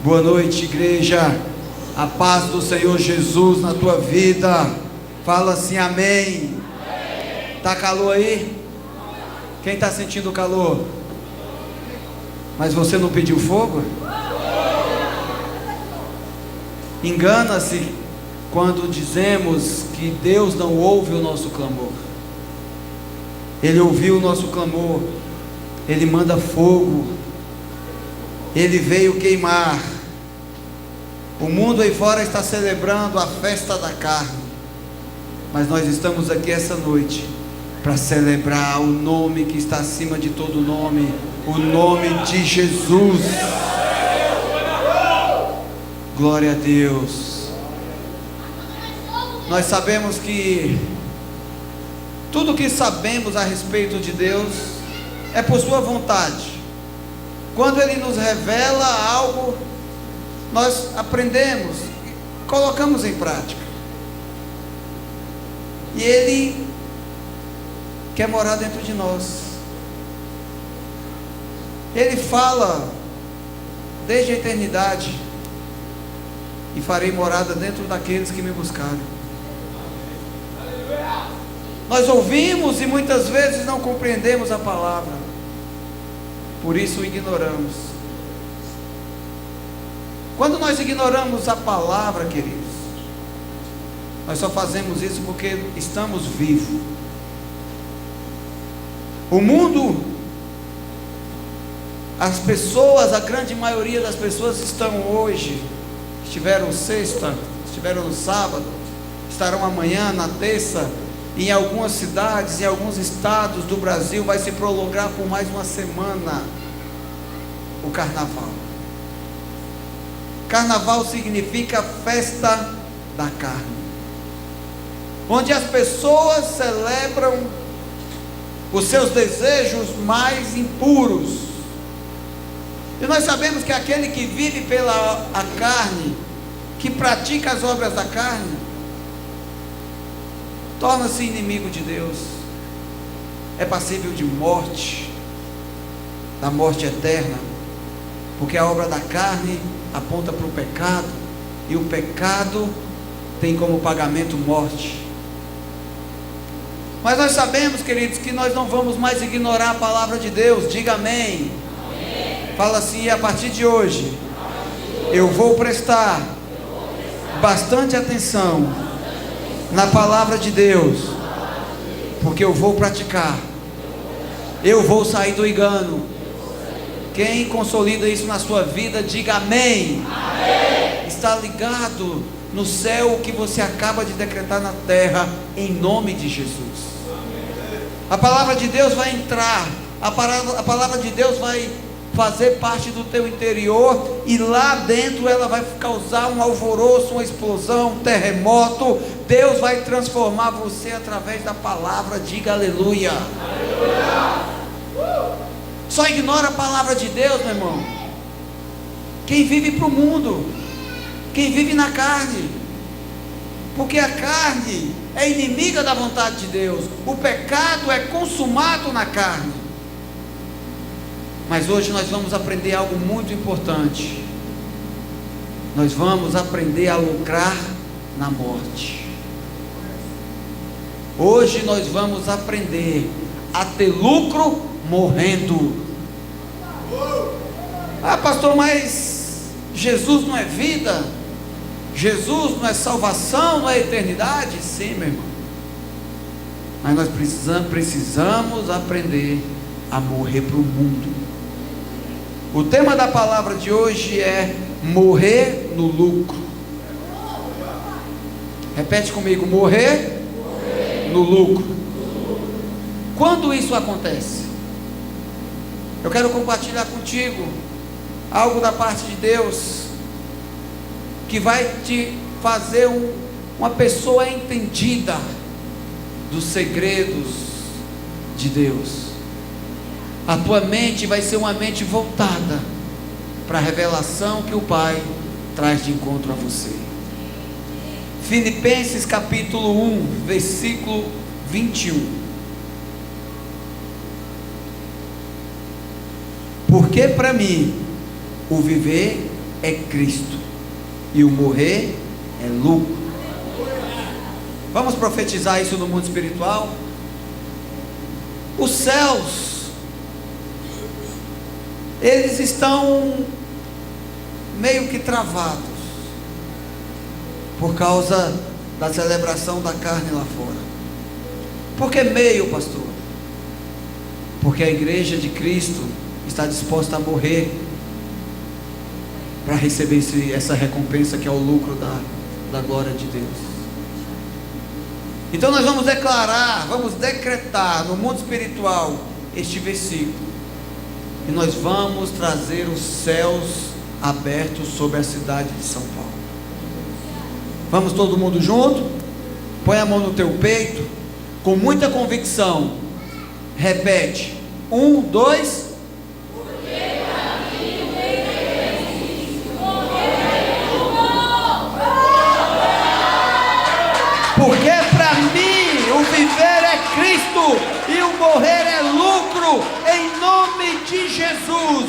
Boa noite, igreja. A paz do Senhor Jesus na tua vida. Fala assim, amém. Tá calor aí? Quem está sentindo calor? Mas você não pediu fogo? Engana-se quando dizemos que Deus não ouve o nosso clamor. Ele ouviu o nosso clamor. Ele manda fogo. Ele veio queimar. O mundo aí fora está celebrando a festa da carne, mas nós estamos aqui essa noite para celebrar o nome que está acima de todo nome, o nome de Jesus. Glória a Deus. Nós sabemos que tudo que sabemos a respeito de Deus é por sua vontade. Quando Ele nos revela algo, nós aprendemos, colocamos em prática. E Ele quer morar dentro de nós. Ele fala desde a eternidade: e farei morada dentro daqueles que me buscaram. Nós ouvimos e muitas vezes não compreendemos a palavra, por isso o ignoramos. Quando nós ignoramos a palavra, queridos, nós só fazemos isso porque estamos vivos. O mundo, as pessoas, a grande maioria das pessoas estão hoje, estiveram sexta, estiveram no sábado, estarão amanhã, na terça. Em algumas cidades, em alguns estados do Brasil, vai se prolongar por mais uma semana o carnaval. Carnaval significa festa da carne, onde as pessoas celebram os seus desejos mais impuros. E nós sabemos que aquele que vive pela a carne, que pratica as obras da carne, torna-se inimigo de Deus, é passível de morte, da morte eterna, porque a obra da carne aponta para o pecado, e o pecado tem como pagamento morte. Mas nós sabemos, queridos, que nós não vamos mais ignorar a palavra de Deus. Diga amém. Amém. Fala assim: a partir de hoje, eu vou prestar bastante atenção na palavra de Deus, porque eu vou praticar, eu vou sair do engano. Quem consolida isso na sua vida, diga amém. Amém. Está ligado no céu o que você acaba de decretar na terra, em nome de Jesus. A palavra de Deus vai entrar, a palavra de Deus vai fazer parte do teu interior, e lá dentro ela vai causar um alvoroço, uma explosão, um terremoto. Deus vai transformar você através da palavra. Diga aleluia. Só ignora a palavra de Deus, meu irmão, quem vive para o mundo, quem vive na carne, porque a carne é inimiga da vontade de Deus. O pecado é consumado na carne. Mas hoje nós vamos aprender algo muito importante. Nós vamos aprender a lucrar na morte. Hoje nós vamos aprender a ter lucro morrendo. Ah, pastor, mas Jesus não é vida? Jesus não é salvação, não é eternidade? Sim, meu irmão. Mas nós precisamos aprender a morrer para o mundo. O tema da palavra de hoje é morrer no lucro. Repete comigo: morrer no lucro. Quando isso acontece? Eu quero compartilhar contigo algo da parte de Deus que vai te fazer uma pessoa entendida dos segredos de Deus. A tua mente vai ser uma mente voltada para a revelação que o Pai traz de encontro a você. Filipenses capítulo 1, versículo 21. Porque para mim o viver é Cristo, e o morrer é lucro. Vamos profetizar isso no mundo espiritual? Os céus, eles estão meio que travados por causa da celebração da carne lá fora. Por que meio, pastor? Porque a igreja de Cristo está disposta a morrer para receber essa recompensa que é o lucro da glória de Deus. Então nós vamos declarar, vamos decretar no mundo espiritual este versículo, e nós vamos trazer os céus abertos sobre a cidade de São Paulo. Vamos todo mundo junto? Põe a mão no teu peito, com muita convicção, repete: 1, 2. Porque para mim o viver é Cristo e o morrer é lucro, em nome de Jesus.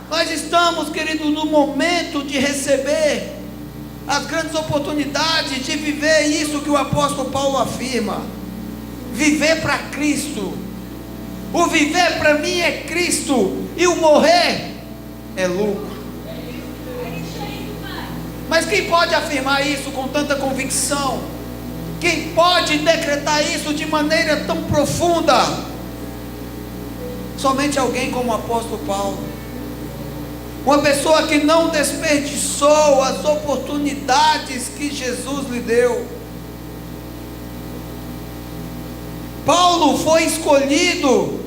Nós estamos, querido, no momento de receber as grandes oportunidades de viver isso que o apóstolo Paulo afirma: viver para Cristo. O viver para mim é Cristo e o morrer é lucro. Mas quem pode afirmar isso com tanta convicção? Quem pode decretar isso de maneira tão profunda? Somente alguém como o apóstolo Paulo. Uma pessoa que não desperdiçou as oportunidades que Jesus lhe deu. Paulo foi escolhido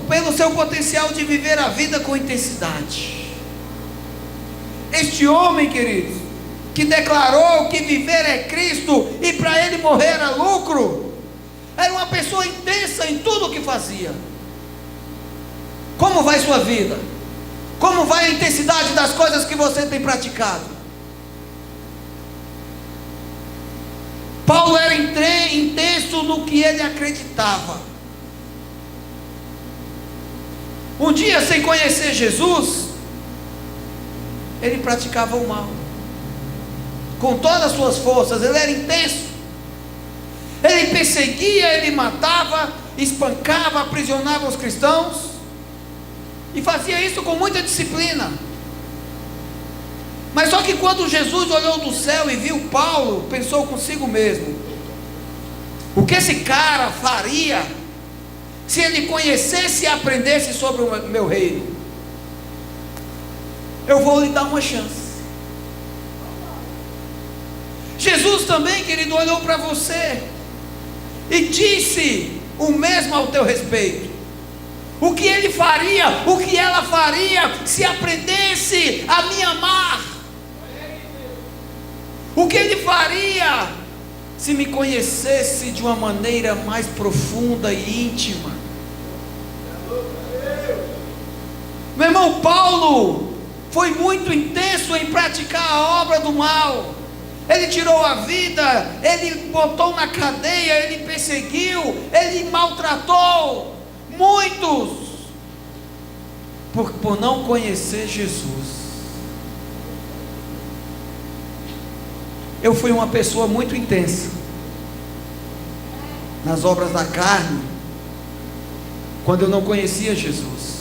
pelo seu potencial de viver a vida com intensidade. Este homem, queridos, que declarou que viver é Cristo e para ele morrer era lucro, era uma pessoa intensa em tudo o que fazia. Como vai sua vida? Como vai a intensidade das coisas que você tem praticado? Paulo era intenso no que ele acreditava. Um dia, sem conhecer Jesus, ele praticava o mal com todas as suas forças. Ele era intenso, ele perseguia, ele matava, espancava, aprisionava os cristãos, e fazia isso com muita disciplina. Mas só que quando Jesus olhou do céu e viu Paulo, pensou consigo mesmo: o que esse cara faria se ele conhecesse e aprendesse sobre o meu reino? Eu vou lhe dar uma chance. Jesus também, querido, olhou para você e disse o mesmo ao teu respeito. O que ele faria, o que ela faria se aprendesse a me amar? O que ele faria se me conhecesse de uma maneira mais profunda e íntima? Meu irmão, Paulo foi muito intenso em praticar a obra do mal. Ele tirou a vida, ele botou na cadeia, ele perseguiu, ele maltratou muitos por não conhecer Jesus. Eu fui uma pessoa muito intensa nas obras da carne, quando eu não conhecia Jesus.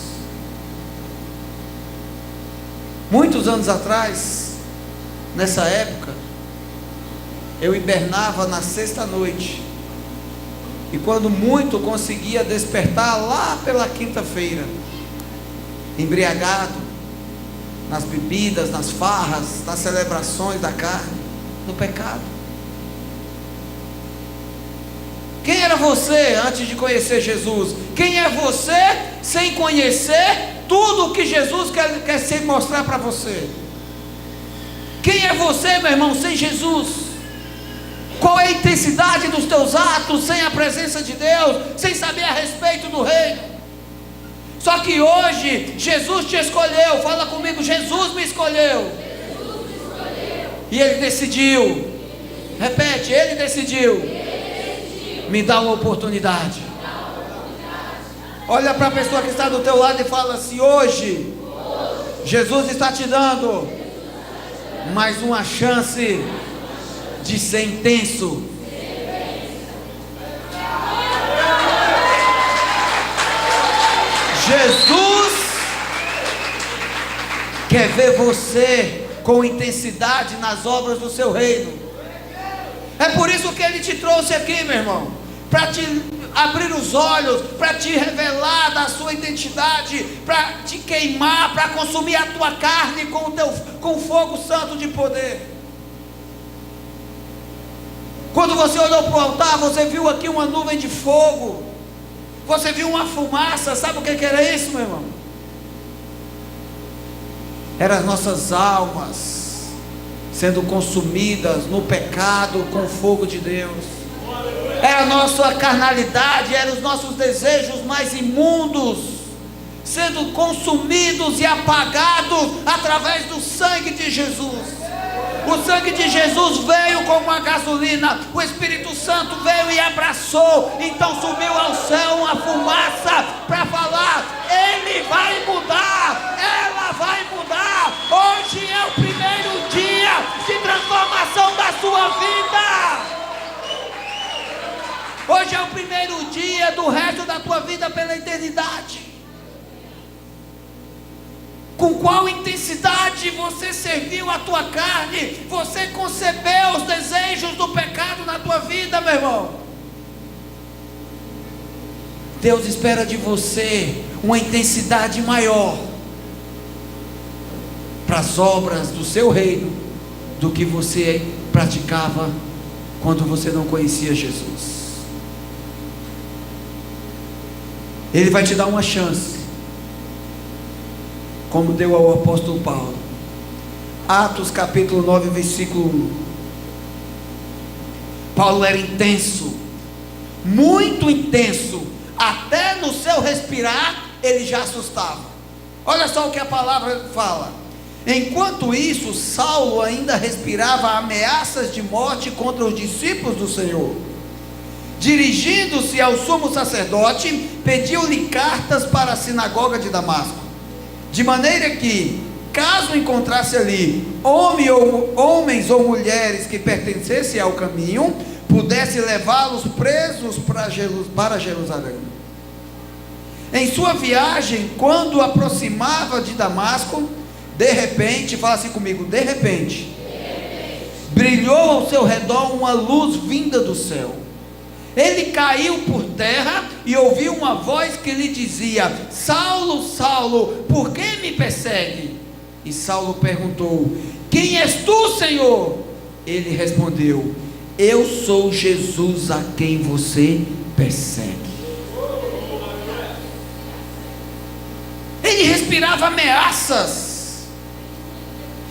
Muitos anos atrás, nessa época, eu hibernava na sexta-noite, e quando muito conseguia despertar lá pela quinta-feira, embriagado nas bebidas, nas farras, nas celebrações da carne, no pecado. Quem era você antes de conhecer Jesus? Quem é você sem conhecer tudo o que Jesus quer se mostrar para você? Quem é você, meu irmão, sem Jesus? Qual é a intensidade dos teus atos sem a presença de Deus, sem saber a respeito do reino? Só que hoje Jesus te escolheu. Fala comigo: Jesus me escolheu. Jesus me escolheu. E Ele decidiu. Repete: Ele decidiu. Me dá uma oportunidade. Olha para a pessoa que está do teu lado e fala assim: hoje Jesus está te dando mais uma chance de ser intenso. Jesus quer ver você com intensidade nas obras do seu reino. É por isso que Ele te trouxe aqui, meu irmão, para te abrir os olhos, para te revelar da sua identidade, para te queimar, para consumir a tua carne com o fogo santo de poder. Quando você olhou para o altar, você viu aqui uma nuvem de fogo, você viu uma fumaça. Sabe o que era isso, meu irmão? Eram as nossas almas sendo consumidas no pecado com o fogo de Deus. Era a nossa carnalidade, eram os nossos desejos mais imundos sendo consumidos e apagados através do sangue de Jesus. O sangue de Jesus veio como uma gasolina, o Espírito Santo veio e abraçou, então subiu ao céu uma fumaça para falar: Ele vai mudar, ela vai mudar. Hoje é o primeiro dia de transformação da sua vida. Hoje é o primeiro dia do resto da tua vida pela eternidade. Com qual intensidade você serviu a tua carne? Você concebeu os desejos do pecado na tua vida, meu irmão? Deus espera de você uma intensidade maior para as obras do seu reino do que você praticava quando você não conhecia Jesus. Ele vai te dar uma chance, como deu ao apóstolo Paulo. Atos capítulo 9, versículo 1. Paulo era intenso, muito intenso, até no seu respirar ele já assustava. Olha só o que a palavra fala: enquanto isso, Saulo ainda respirava ameaças de morte contra os discípulos do Senhor. Dirigindo-se ao sumo sacerdote, pediu-lhe cartas para a sinagoga de Damasco, de maneira que, caso encontrasse ali homens ou mulheres que pertencessem ao caminho, pudesse levá-los presos para Jerusalém. Em sua viagem, quando aproximava de Damasco, de repente, fala assim comigo, de repente, brilhou ao seu redor uma luz vinda do céu. Ele caiu por terra e ouviu uma voz que lhe dizia: Saulo, Saulo, por que me persegue? E Saulo perguntou: quem és tu, Senhor? Ele respondeu: eu sou Jesus a quem você persegue. Ele respirava ameaças,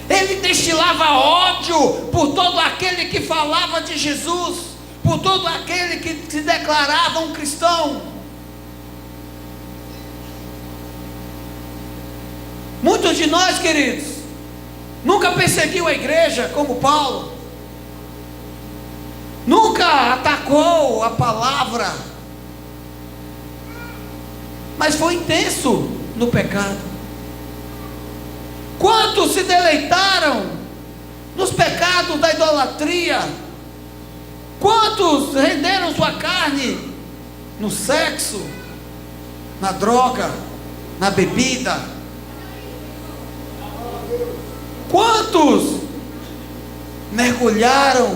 ele destilava ódio por todo aquele que falava de Jesus, por todo aquele que se declarava um cristão. Muitos de nós, queridos, nunca perseguiu a igreja como Paulo, nunca atacou a palavra, mas foi intenso no pecado. Quantos se deleitaram nos pecados da idolatria? Quantos renderam sua carne no sexo, na droga, na bebida? Quantos mergulharam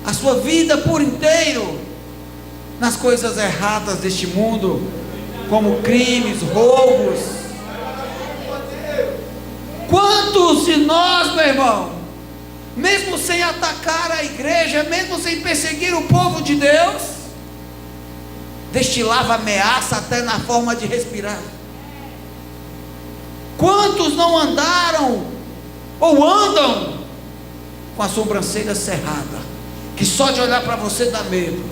a sua vida por inteiro nas coisas erradas deste mundo, como crimes, roubos? Quantos de nós, meu irmão, mesmo sem atacar a igreja, mesmo sem perseguir o povo de Deus, destilava ameaça até na forma de respirar? Quantos não andaram ou andam com a sobrancelha cerrada, que só de olhar para você dá medo?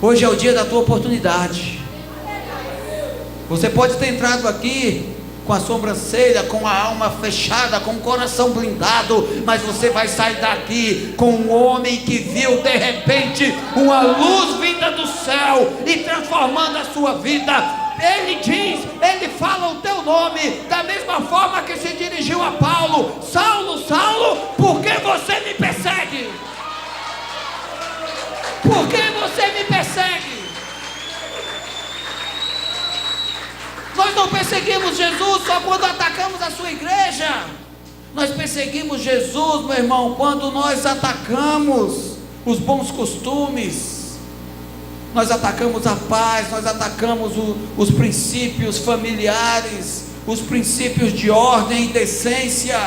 Hoje é o dia da tua oportunidade. Você pode ter entrado aqui com a sobrancelha, com a alma fechada, com o coração blindado, mas você vai sair daqui com um homem que viu de repente uma luz vinda do céu e transformando a sua vida. Ele diz, ele fala o teu nome, da mesma forma que se dirigiu a Paulo: Saulo, Saulo, por que você me persegue? Por que você me persegue? Nós não perseguimos Jesus só quando atacamos a sua igreja. Nós perseguimos Jesus, meu irmão, quando nós atacamos os bons costumes, nós atacamos a paz, nós atacamos os princípios familiares, os princípios de ordem e decência,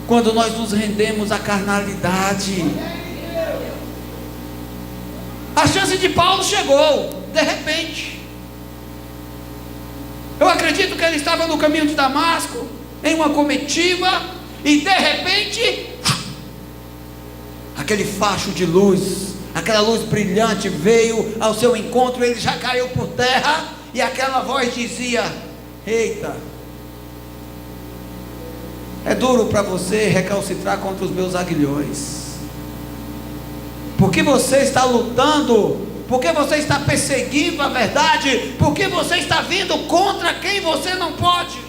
quando nós nos rendemos à carnalidade. A chance de Paulo chegou, de repente. Eu acredito que ele estava no caminho de Damasco, em uma comitiva, e de repente, aquele facho de luz, aquela luz brilhante veio ao seu encontro, ele já caiu por terra, e aquela voz dizia: eita, é duro para você recalcitrar contra os meus aguilhões, porque você está lutando, porque você está perseguindo a verdade, porque você está vindo contra quem você não pode.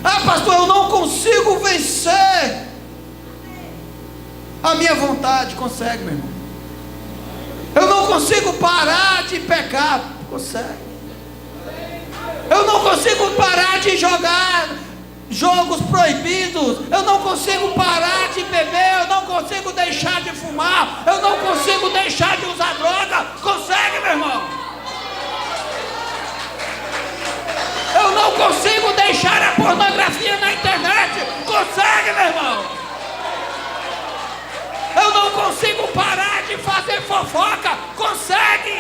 Ah, pastor, eu não consigo vencer a minha vontade. Consegue, meu irmão. Eu não consigo parar de pecar. Consegue. Eu não consigo parar de jogar jogos proibidos. Eu não consigo parar de beber. Eu não consigo deixar de fumar. Eu não consigo deixar de usar droga. Consegue, meu irmão? Eu não consigo deixar a pornografia na internet. Consegue, meu irmão? Eu não consigo parar de fazer fofoca. Consegue?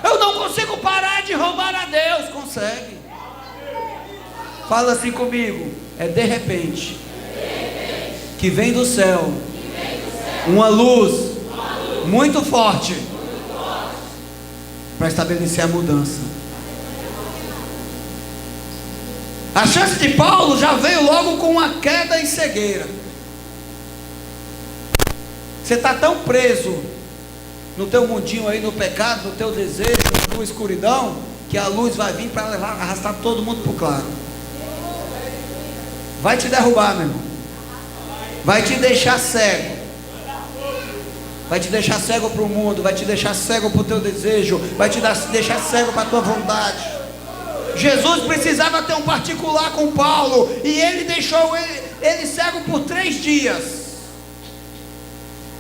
Eu não consigo parar de roubar a Deus. Consegue? Fala assim comigo: é de repente que vem do céu uma luz muito forte para estabelecer a mudança. A chance de Paulo já veio logo com uma queda e cegueira. Você está tão preso no teu mundinho aí, no pecado, no teu desejo, na tua escuridão, que a luz vai vir para arrastar todo mundo para o claro. Vai te derrubar, meu irmão. Vai te deixar cego. Vai te deixar cego para o mundo. Vai te deixar cego para o teu desejo. Vai te deixar cego para a tua vontade. Jesus precisava ter um particular com Paulo, e ele deixou ele cego por 3 dias.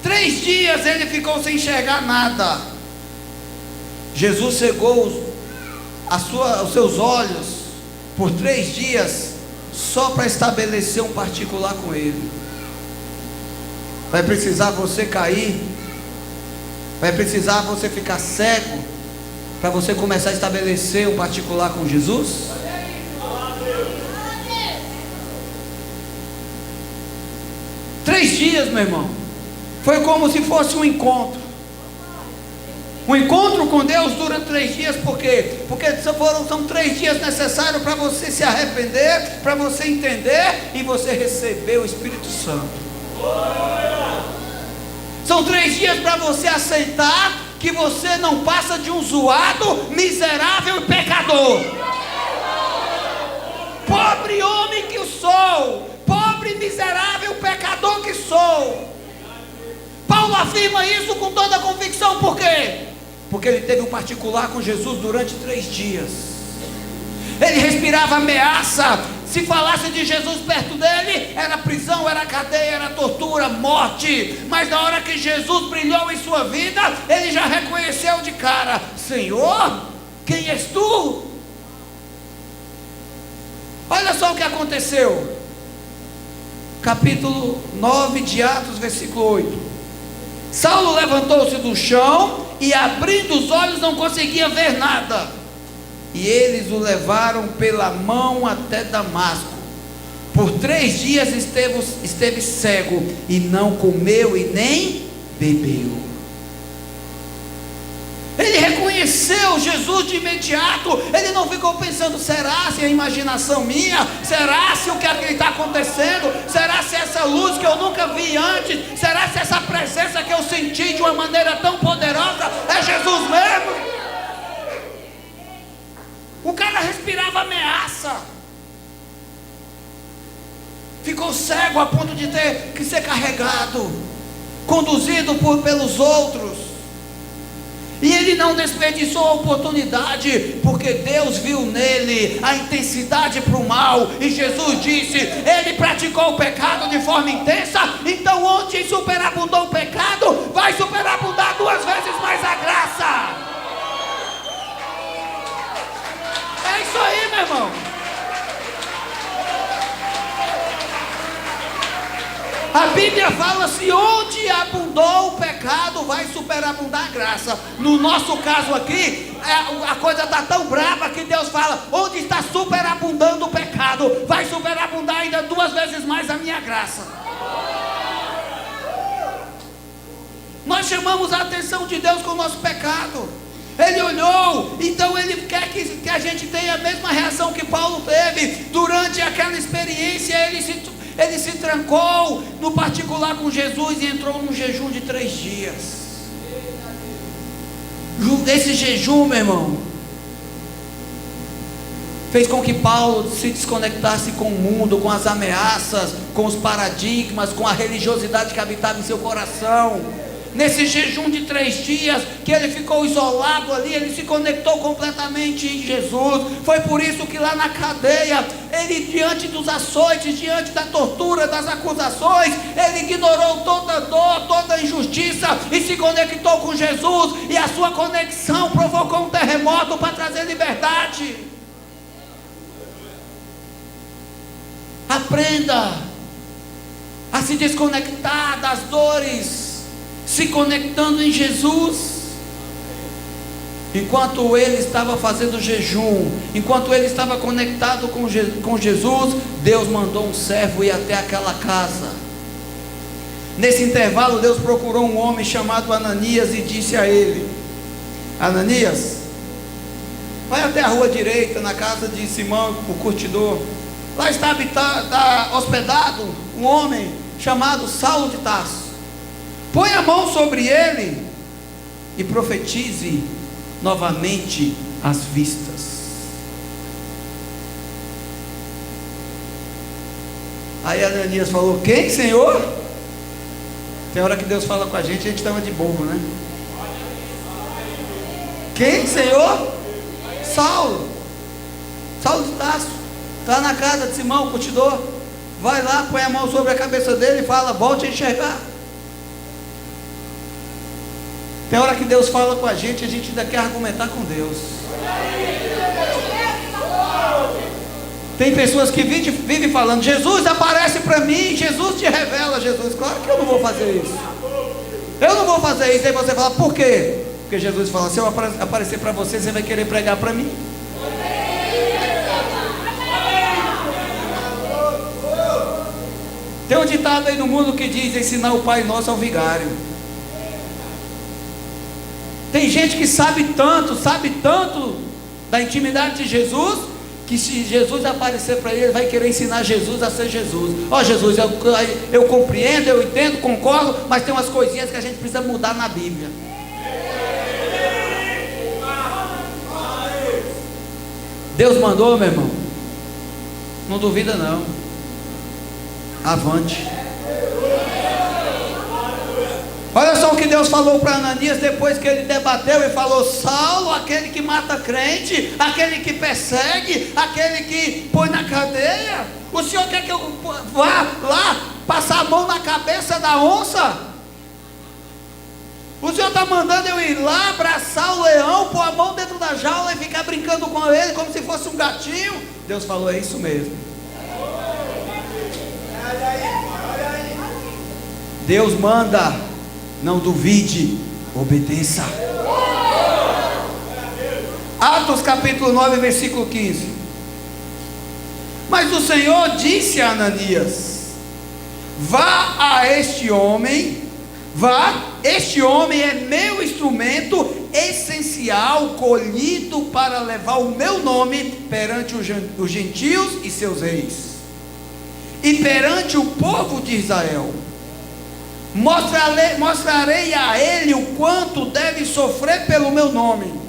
3 dias ele ficou sem enxergar nada. Jesus cegou os seus olhos por 3 dias, só para estabelecer um particular com ele. Vai precisar você cair, vai precisar você ficar cego, para você começar a estabelecer um particular com Jesus? 3 dias, meu irmão. Foi como se fosse um encontro. Um encontro com Deus dura 3 dias, por quê? Porque são 3 dias necessários para você se arrepender, para você entender e você receber o Espírito Santo. São 3 dias para você aceitar que você não passa de um zoado, miserável e pecador. Pobre homem que sou, pobre, miserável, pecador que sou. Paulo afirma isso com toda a convicção. Por quê? Porque ele teve um particular com Jesus durante 3 dias. Ele respirava ameaça. Se falasse de Jesus perto dele, era prisão, era cadeia, era tortura, morte. Mas na hora que Jesus brilhou em sua vida, ele já reconheceu de cara: Senhor, quem és tu? Olha só o que aconteceu. Capítulo 9 de Atos, versículo 8. Saulo levantou-se do chão e, abrindo os olhos, não conseguia ver nada. E eles o levaram pela mão até Damasco. Por 3 dias esteve cego, e não comeu e nem bebeu. conheceu Jesus de imediato. Ele não ficou pensando: será se é imaginação minha? Será se o que aqui está acontecendo? Será se essa luz que eu nunca vi antes? Será se essa presença que eu senti de uma maneira tão poderosa é Jesus mesmo? O cara respirava ameaça. Ficou cego a ponto de ter que ser carregado, conduzido pelos outros. E ele não desperdiçou a oportunidade, porque Deus viu nele a intensidade para o mal. E Jesus disse: ele praticou o pecado de forma intensa, então onde superabundou o pecado, vai superabundar 2 vezes mais a graça. É isso aí, meu irmão. A Bíblia fala assim: onde abundou o pecado, vai superabundar a graça. No nosso caso aqui, a coisa está tão brava que Deus fala: onde está superabundando o pecado, vai superabundar ainda 2 vezes mais a minha graça. Nós chamamos a atenção de Deus com o nosso pecado. Ele olhou, então Ele quer que a gente tenha a mesma reação que Paulo teve. Durante aquela experiência, ele se trancou no particular com Jesus e entrou num jejum de 3 dias. Esse jejum, meu irmão, fez com que Paulo se desconectasse com o mundo, com as ameaças, com os paradigmas, com a religiosidade que habitava em seu coração. Nesse jejum de 3 dias, que ele ficou isolado ali, ele se conectou completamente em Jesus. Foi por isso que lá na cadeia, ele, diante dos açoites, diante da tortura, das acusações, ele ignorou toda dor, toda injustiça e se conectou com Jesus. E a sua conexão provocou um terremoto para trazer liberdade. Aprenda a se desconectar das dores, se conectando em Jesus. Enquanto ele estava fazendo jejum, enquanto ele estava conectado com Jesus, Deus mandou um servo ir até aquela casa. Nesse intervalo, Deus procurou um homem chamado Ananias e disse a ele: Ananias, vai até a rua direita, na casa de Simão, o curtidor. Lá está hospedado um homem chamado Saulo de Tarso. Põe a mão sobre ele e profetize novamente as vistas. Aí Ananias falou: quem, Senhor? Tem hora que Deus fala com a gente estava de bobo, né? Quem, Senhor? Saulo de Tarso. Está na casa de Simão, o curtidor. Vai lá, põe a mão sobre a cabeça dele e fala: volte a enxergar. Tem hora que Deus fala com a gente ainda quer argumentar com Deus. Tem pessoas que vivem falando: Jesus aparece para mim, Jesus te revela. Jesus, claro que eu não vou fazer isso. Eu não vou fazer isso. Aí você fala: por quê? Porque Jesus fala: se eu aparecer para você, você vai querer pregar para mim. Tem um ditado aí no mundo que diz: ensinar o Pai Nosso ao vigário. Tem gente que sabe tanto da intimidade de Jesus, que se Jesus aparecer para ele, vai querer ensinar Jesus a ser Jesus. Ó, Jesus, eu compreendo, eu entendo, concordo, mas tem umas coisinhas que a gente precisa mudar na Bíblia. Deus mandou, meu irmão, não duvida não, avante. Olha só o que Deus falou para Ananias depois que ele debateu e falou: Saulo, aquele que mata crente, aquele que persegue, aquele que põe na cadeia, o senhor quer que eu vá lá passar a mão na cabeça da onça? O senhor está mandando eu ir lá abraçar o leão, pôr a mão dentro da jaula e ficar brincando com ele como se fosse um gatinho? Deus falou: é isso mesmo. Deus manda, não duvide, obedeça. Atos capítulo 9, versículo 15. Mas o Senhor disse a Ananias: vá a este homem, este homem é meu instrumento essencial especial colhido para levar o meu nome perante os gentios e seus reis, e perante o povo de Israel. Mostrarei a ele o quanto deve sofrer pelo meu nome.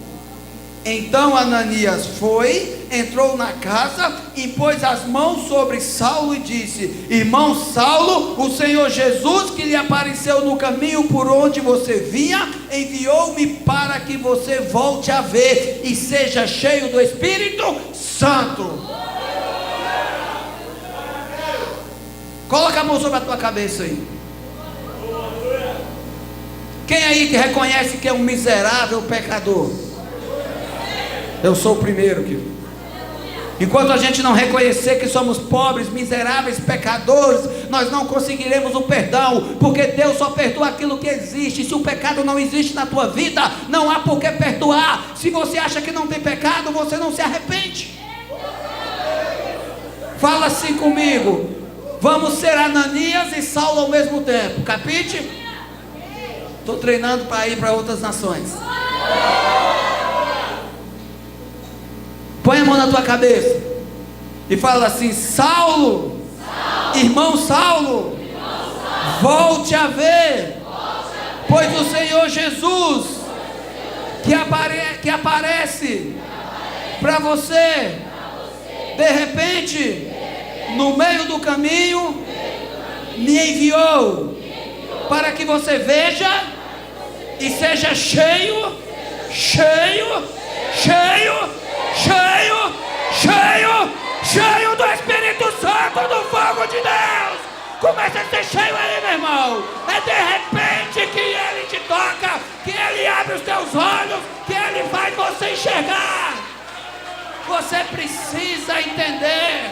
Então Ananias foi, entrou na casa, impôs as mãos sobre Saulo e disse: irmão Saulo, o Senhor Jesus, que lhe apareceu no caminho por onde você vinha, enviou-me para que você volte a ver e seja cheio do Espírito Santo. Coloca a mão sobre a tua cabeça aí. Quem aí que reconhece que é um miserável pecador? Eu sou o primeiro, querido. Enquanto a gente não reconhecer que somos pobres, miseráveis, pecadores, nós não conseguiremos o perdão, porque Deus só perdoa aquilo que existe. Se o pecado não existe na tua vida, não há por que perdoar. Se você acha que não tem pecado, você não se arrepende. Fala assim comigo: vamos ser Ananias e Saulo ao mesmo tempo, capite? Estou treinando para ir para outras nações. Põe a mão na tua cabeça e fala assim: Saulo, irmão Saulo, volte a ver, pois o Senhor Jesus, que aparece para você, de repente, no meio do caminho, me enviou para que você veja e seja cheio do Espírito Santo, do fogo de Deus. Começa a ser cheio aí, meu irmão. É de repente que Ele te toca, que Ele abre os teus olhos, que Ele faz você enxergar. Você precisa entender.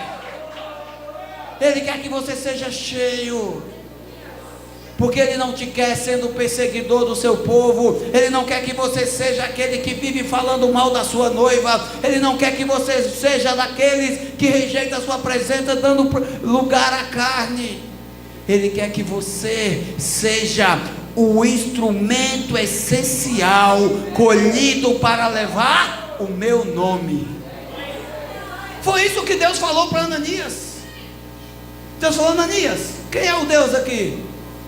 Ele quer que você seja cheio, porque Ele não te quer sendo perseguidor do seu povo. Ele não quer que você seja aquele que vive falando mal da sua noiva. Ele não quer que você seja daqueles que rejeita a sua presença, dando lugar à carne. Ele quer que você seja o instrumento essencial, colhido para levar o meu nome. Foi isso que Deus falou para Ananias. Deus falou: Ananias, quem é o Deus aqui?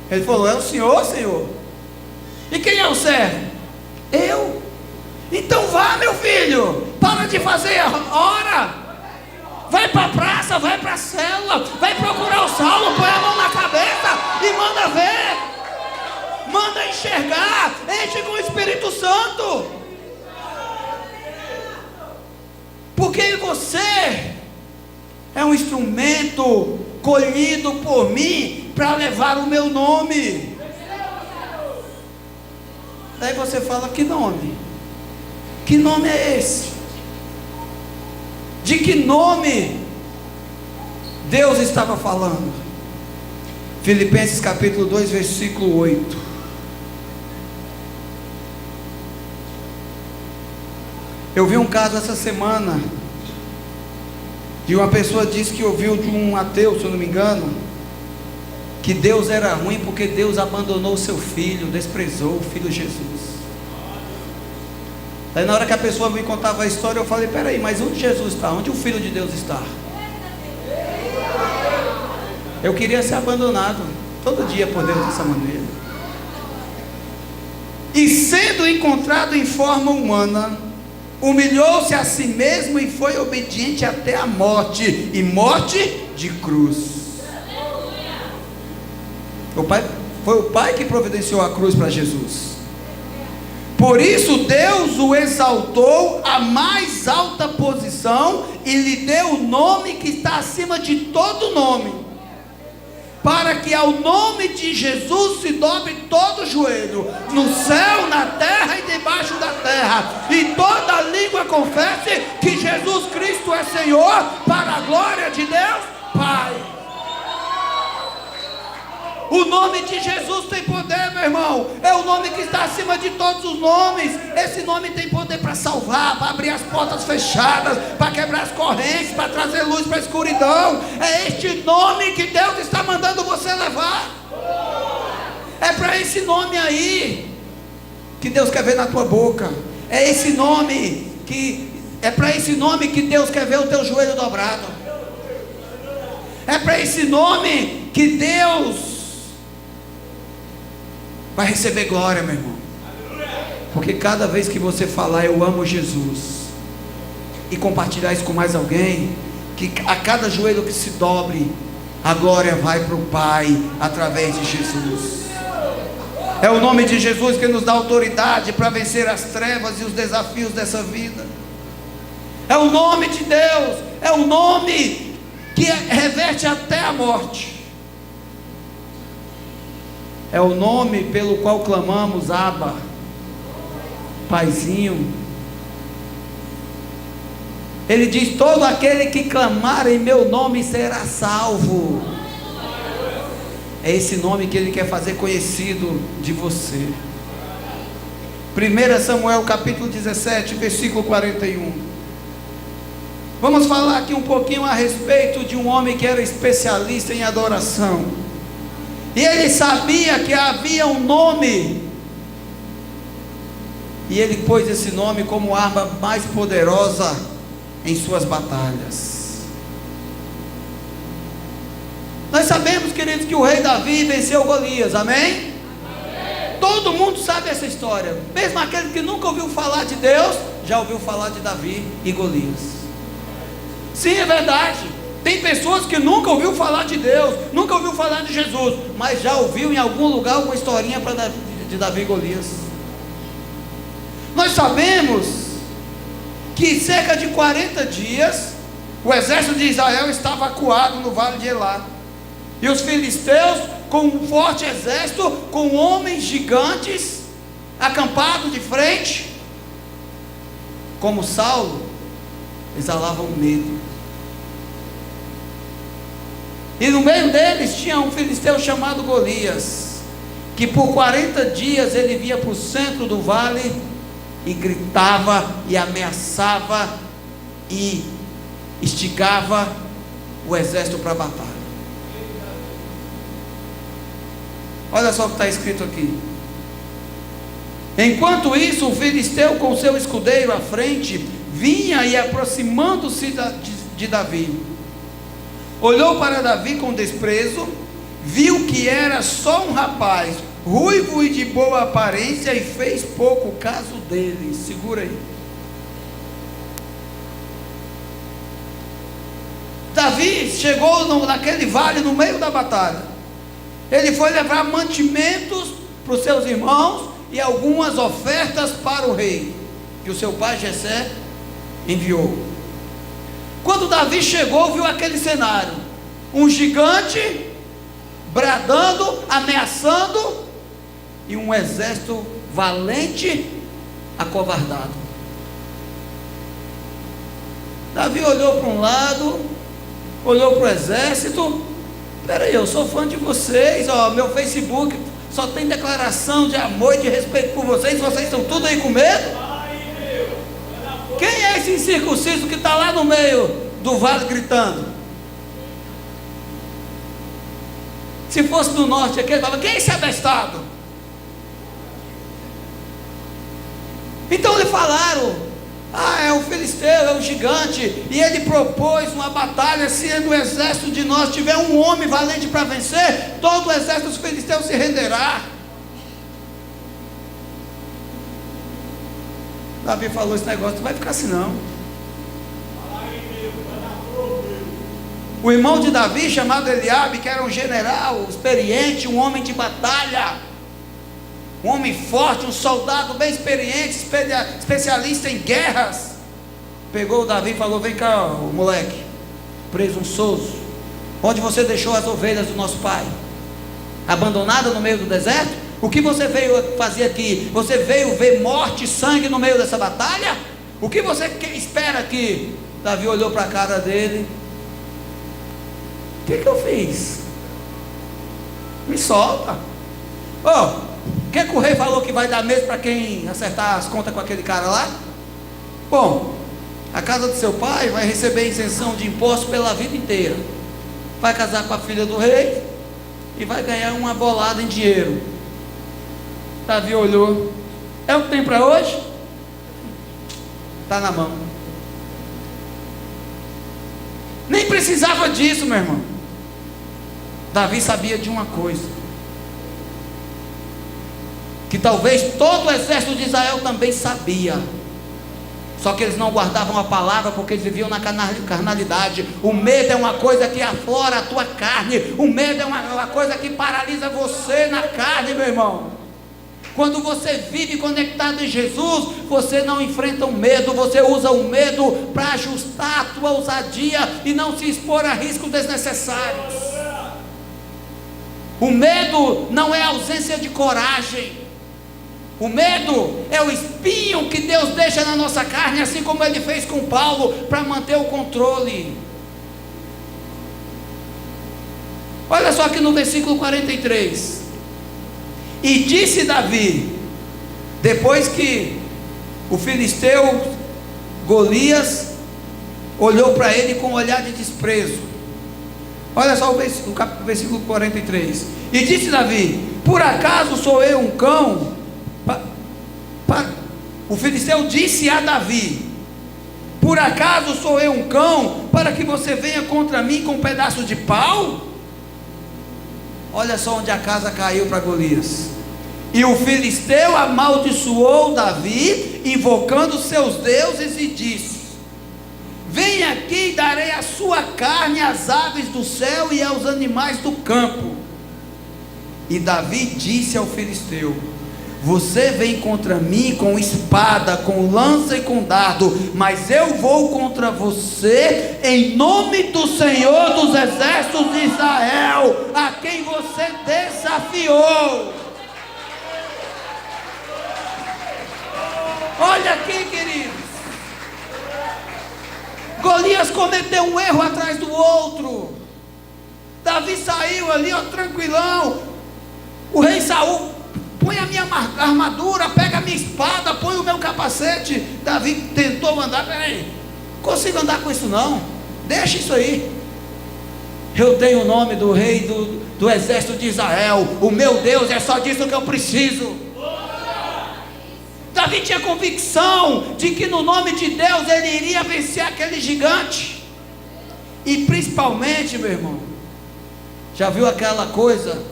Ele falou: é o Senhor, Senhor. E quem é o servo? Eu. Então vá, meu filho, para de fazer hora. Vai para a praça, vai para a célula, vai procurar o Saulo, põe a mão na cabeça e manda ver. Manda enxergar, enche com o Espírito Santo. Porque você é um instrumento colhido por mim para levar o meu nome. Daí você fala: que nome? Que nome é esse? De que nome Deus estava falando? Filipenses capítulo 2, versículo 8. Eu vi um caso essa semana de uma pessoa que disse que ouviu de um ateu, se eu não me engano, que Deus era ruim porque Deus abandonou o seu filho, desprezou o filho Jesus. Aí na hora que a pessoa me contava a história, eu falei: peraí, mas onde Jesus está? Onde o Filho de Deus está? Eu queria ser abandonado todo dia por Deus dessa maneira. E sendo encontrado em forma humana, humilhou-se a si mesmo e foi obediente até a morte, e morte de cruz. Foi o Pai que providenciou a cruz para Jesus. Por isso Deus o exaltou à mais alta posição e lhe deu o nome que está acima de todo nome, para que ao nome de Jesus se dobre todo joelho, no céu, na terra e debaixo da terra, e toda língua confesse que Jesus Cristo é Senhor, para a glória de Deus Pai. O nome de Jesus tem poder, meu irmão. É o nome que está acima de todos os nomes. Esse nome tem poder para salvar, para abrir as portas fechadas, para quebrar as correntes, para trazer luz para a escuridão. É este nome que Deus está mandando você levar. É para esse nome aí que Deus quer ver na tua boca. É esse nome é para esse nome que Deus quer ver o teu joelho dobrado. É para esse nome que Deus vai receber glória, meu irmão. Porque cada vez que você falar eu amo Jesus e compartilhar isso com mais alguém, que a cada joelho que se dobre, a glória vai para o Pai através de Jesus. É o nome de Jesus que nos dá autoridade para vencer as trevas e os desafios dessa vida. É o nome de Deus, é o nome que reverte até a morte. É o nome pelo qual clamamos, Abba, Paizinho. Ele diz: todo aquele que clamar em meu nome será salvo. É esse nome que Ele quer fazer conhecido de você. 1 Samuel capítulo 17, versículo 41. Vamos falar aqui um pouquinho a respeito de um homem que era especialista em adoração. E ele sabia que havia um nome, e ele pôs esse nome como arma mais poderosa em suas batalhas. Nós sabemos, queridos, que o rei Davi venceu Golias, amém? Todo mundo sabe essa história. Mesmo aquele que nunca ouviu falar de Deus, já ouviu falar de Davi e Golias. Sim, é verdade. Tem pessoas que nunca ouviu falar de Deus, nunca ouviu falar de Jesus, mas já ouviu em algum lugar uma historinha de Davi e Golias. Nós sabemos que cerca de 40 dias o exército de Israel estava acuado no vale de Elá, e os filisteus, com um forte exército, com homens gigantes acampados de frente, como Saulo, exalavam medo. E no meio deles tinha um filisteu chamado Golias, que por 40 dias ele vinha para o centro do vale e gritava e ameaçava e instigava o exército para a batalha. Olha só o que está escrito aqui. Enquanto isso, o filisteu com seu escudeiro à frente vinha e aproximando-se de Davi, olhou para Davi com desprezo, viu que era só um rapaz ruivo e de boa aparência e fez pouco caso dele. Segura aí. Davi chegou naquele vale no meio da batalha. Ele foi levar mantimentos para os seus irmãos e algumas ofertas para o rei, que o seu pai Jessé enviou. Quando Davi chegou, viu aquele cenário: um gigante bradando, ameaçando, e um exército valente acovardado. Davi olhou para um lado, olhou para o exército. Peraí, eu sou fã de vocês, ó, meu Facebook só tem declaração de amor e de respeito por vocês estão tudo aí com medo? Quem é esse incircunciso que está lá no meio do vale gritando? Se fosse do norte aqui, ele falava: quem é esse abestado? Então eles falaram: é o filisteu, é o gigante, e ele propôs uma batalha. Se no exército de nós tiver um homem valente para vencer, todo o exército dos filisteus se renderá. Davi falou: esse negócio não vai ficar assim não. O irmão de Davi, chamado Eliabe, que era um general experiente, um homem de batalha, um homem forte, um soldado bem experiente, especialista em guerras, pegou o Davi e falou: vem cá, moleque presunçoso, onde você deixou as ovelhas do nosso pai? Abandonada no meio do deserto? O que você veio fazer aqui? Você veio ver morte e sangue no meio dessa batalha? O que você espera aqui? Davi olhou para a cara dele: o que eu fiz? Me solta. O que o rei falou que vai dar mesmo para quem acertar as contas com aquele cara lá? Bom, a casa do seu pai vai receber isenção de impostos pela vida inteira. Vai casar com a filha do rei e vai ganhar uma bolada em dinheiro. Davi olhou: é o que tem para hoje? está na mão. Nem precisava disso, meu irmão. Davi sabia de uma coisa, que talvez todo o exército de Israel também sabia, só que eles não guardavam a palavra, porque eles viviam na carnalidade. O medo é uma coisa que aflora a tua carne. O medo é uma coisa que paralisa você na carne, meu irmão. Quando você vive conectado em Jesus, você não enfrenta o medo, você usa o medo para ajustar a tua ousadia e não se expor a riscos desnecessários. O medo não é ausência de coragem. O medo é o espinho que Deus deixa na nossa carne, assim como Ele fez com Paulo, para manter o controle. Olha só aqui no versículo 43. E disse Davi, depois que o filisteu Golias olhou para ele com um olhar de desprezo. Olha só o versículo 43. E disse Davi: por acaso sou eu um cão? O filisteu disse a Davi: por acaso sou eu um cão para que você venha contra mim com um pedaço de pau? Olha só onde a casa caiu para Golias. E o filisteu amaldiçoou Davi, invocando seus deuses, e disse: venha aqui e darei a sua carne às aves do céu e aos animais do campo. E Davi disse ao filisteu: você vem contra mim com espada, com lança e com dardo, mas eu vou contra você em nome do Senhor dos exércitos de Israel, a quem você desafiou. Olha aqui, queridos, Golias cometeu um erro atrás do outro. Davi saiu ali, ó, tranquilão. O rei Saul: põe a minha armadura, pega a minha espada, põe o meu capacete. Davi tentou andar: peraí, consigo andar com isso não, deixa isso aí. Eu tenho o nome do rei do exército de Israel, o meu Deus, é só disso que eu preciso. Davi tinha convicção de que no nome de Deus ele iria vencer aquele gigante. E principalmente, meu irmão, já viu aquela coisa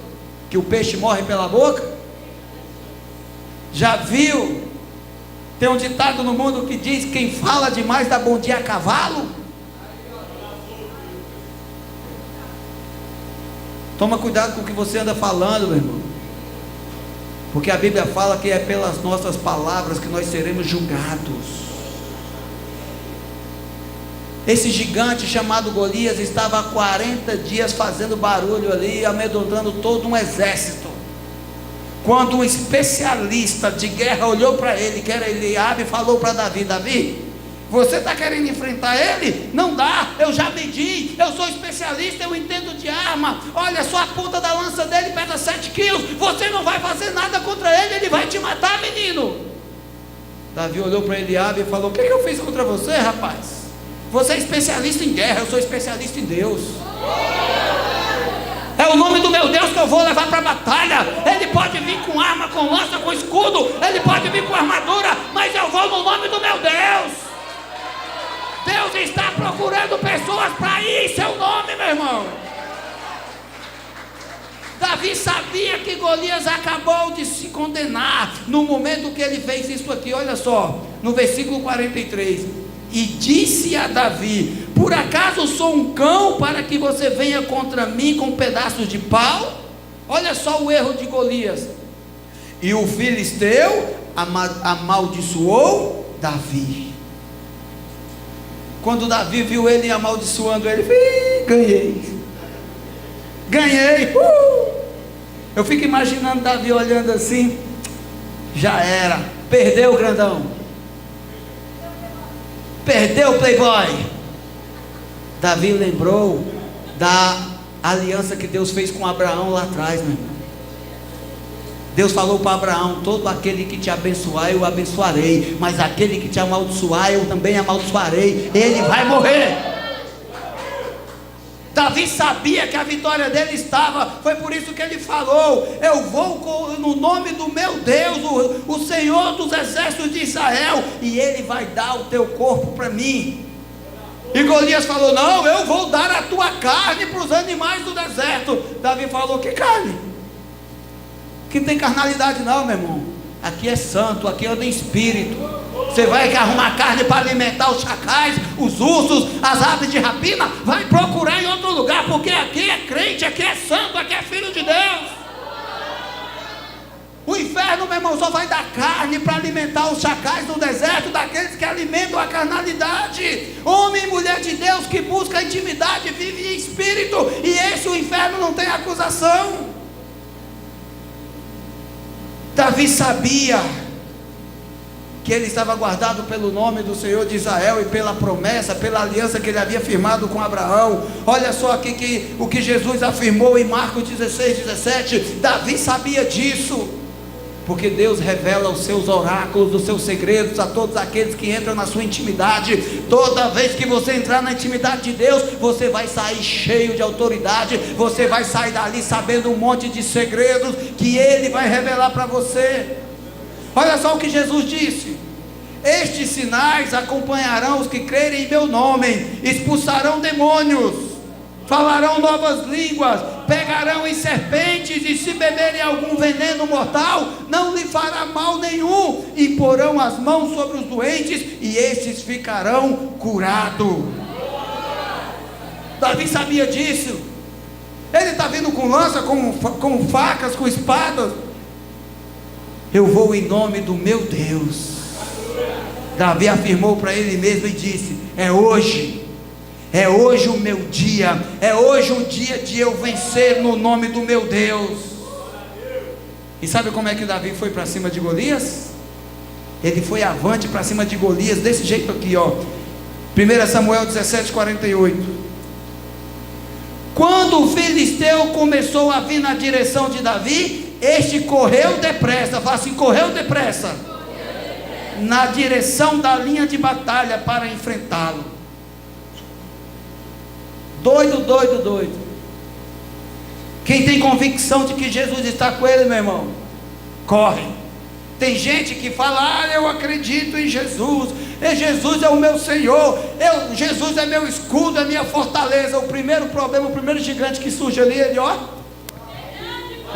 que o peixe morre pela boca? Já viu? Tem um ditado no mundo que diz: quem fala demais dá bom dia a cavalo. Toma cuidado com o que você anda falando, meu irmão, porque a Bíblia fala que é pelas nossas palavras que nós seremos julgados. Esse gigante chamado Golias estava há 40 dias fazendo barulho ali, amedrontando todo um exército. Quando um especialista de guerra olhou para ele, que era Eliabe, e falou para Davi: Davi, você está querendo enfrentar ele? Não dá, eu já medi, eu sou especialista, eu entendo de arma. Olha só, a ponta da lança dele pesa 7 quilos, você não vai fazer nada contra ele, ele vai te matar, menino. Davi olhou para Eliabe e falou: o que eu fiz contra você, rapaz? Você é especialista em guerra, eu sou especialista em Deus. É o nome do meu Deus que eu vou levar para a batalha. Ele pode vir com arma, com lança, com escudo, ele pode vir com armadura, mas eu vou no nome do meu Deus. Deus está procurando pessoas para ir em seu nome, meu irmão. Davi sabia que Golias acabou de se condenar no momento que ele fez isso aqui. Olha só, no versículo 43. E disse a Davi: por acaso sou um cão para que você venha contra mim com pedaços de pau? Olha só o erro de Golias. E o filisteu amaldiçoou Davi. Quando Davi viu ele amaldiçoando ele, ganhei. Eu fico imaginando Davi olhando assim: já era, perdeu o grandão, perdeu o playboy. Davi lembrou da aliança que Deus fez com Abraão lá atrás, meu irmão. Deus falou para Abraão: todo aquele que te abençoar eu abençoarei, mas aquele que te amaldiçoar eu também amaldiçoarei. Ele vai morrer. Davi sabia que a vitória dele estava, foi por isso que ele falou: eu vou no nome do meu Deus, o Senhor dos exércitos de Israel, e Ele vai dar o teu corpo para mim. E Golias falou: não, eu vou dar a tua carne para os animais do deserto. Davi falou: que carne? Que não tem carnalidade não, meu irmão. Aqui é santo, aqui anda em espírito. Você vai arrumar carne para alimentar os chacais, os ursos, as aves de rapina? Vai procurar em outro lugar, porque aqui é crente, aqui é santo, aqui é filho de Deus. O inferno, meu irmão, só vai dar carne para alimentar os chacais do deserto, daqueles que alimentam a carnalidade. Homem e mulher de Deus que busca intimidade, vive em espírito, e esse o inferno não tem acusação. Davi sabia que ele estava guardado pelo nome do Senhor de Israel e pela promessa, pela aliança que ele havia firmado com Abraão. Olha só aqui o que Jesus afirmou em Marcos 16:17. Davi sabia disso, porque Deus revela os seus oráculos, os seus segredos a todos aqueles que entram na sua intimidade. Toda vez que você entrar na intimidade de Deus, você vai sair cheio de autoridade, você vai sair dali sabendo um monte de segredos que Ele vai revelar para você. Olha só o que Jesus disse: estes sinais acompanharão os que crerem em meu nome, expulsarão demônios, falarão novas línguas, pegarão em serpentes, e se beberem algum veneno mortal, não lhe fará mal nenhum, e porão as mãos sobre os doentes, e estes ficarão curados. Davi sabia disso. Ele está vindo com lança, com facas, com espadas. Eu vou em nome do meu Deus. Davi afirmou para ele mesmo e disse: é hoje o meu dia, é hoje o dia de eu vencer no nome do meu Deus. E sabe como é que Davi foi para cima de Golias? Ele foi avante para cima de Golias, desse jeito aqui, ó. 1 Samuel 17:48. Quando o filisteu começou a vir na direção de Davi, este correu depressa. Fala assim: correu depressa, na direção da linha de batalha para enfrentá-lo. Doido. Quem tem convicção de que Jesus está com ele, meu irmão, corre. Tem gente que fala: eu acredito em Jesus, Jesus é o meu Senhor, Jesus é meu escudo, é minha fortaleza. O primeiro problema, o primeiro gigante que surge ali, ele, ó,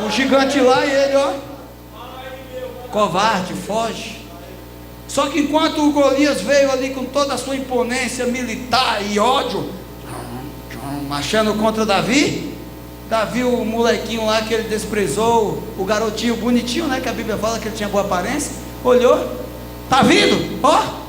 o gigante lá, e ele, ó, covarde, foge. Só que enquanto o Golias veio ali com toda a sua imponência militar e ódio, marchando contra Davi, o molequinho lá que ele desprezou, o garotinho bonitinho, né, que a Bíblia fala que ele tinha boa aparência, olhou, tá vindo, ó,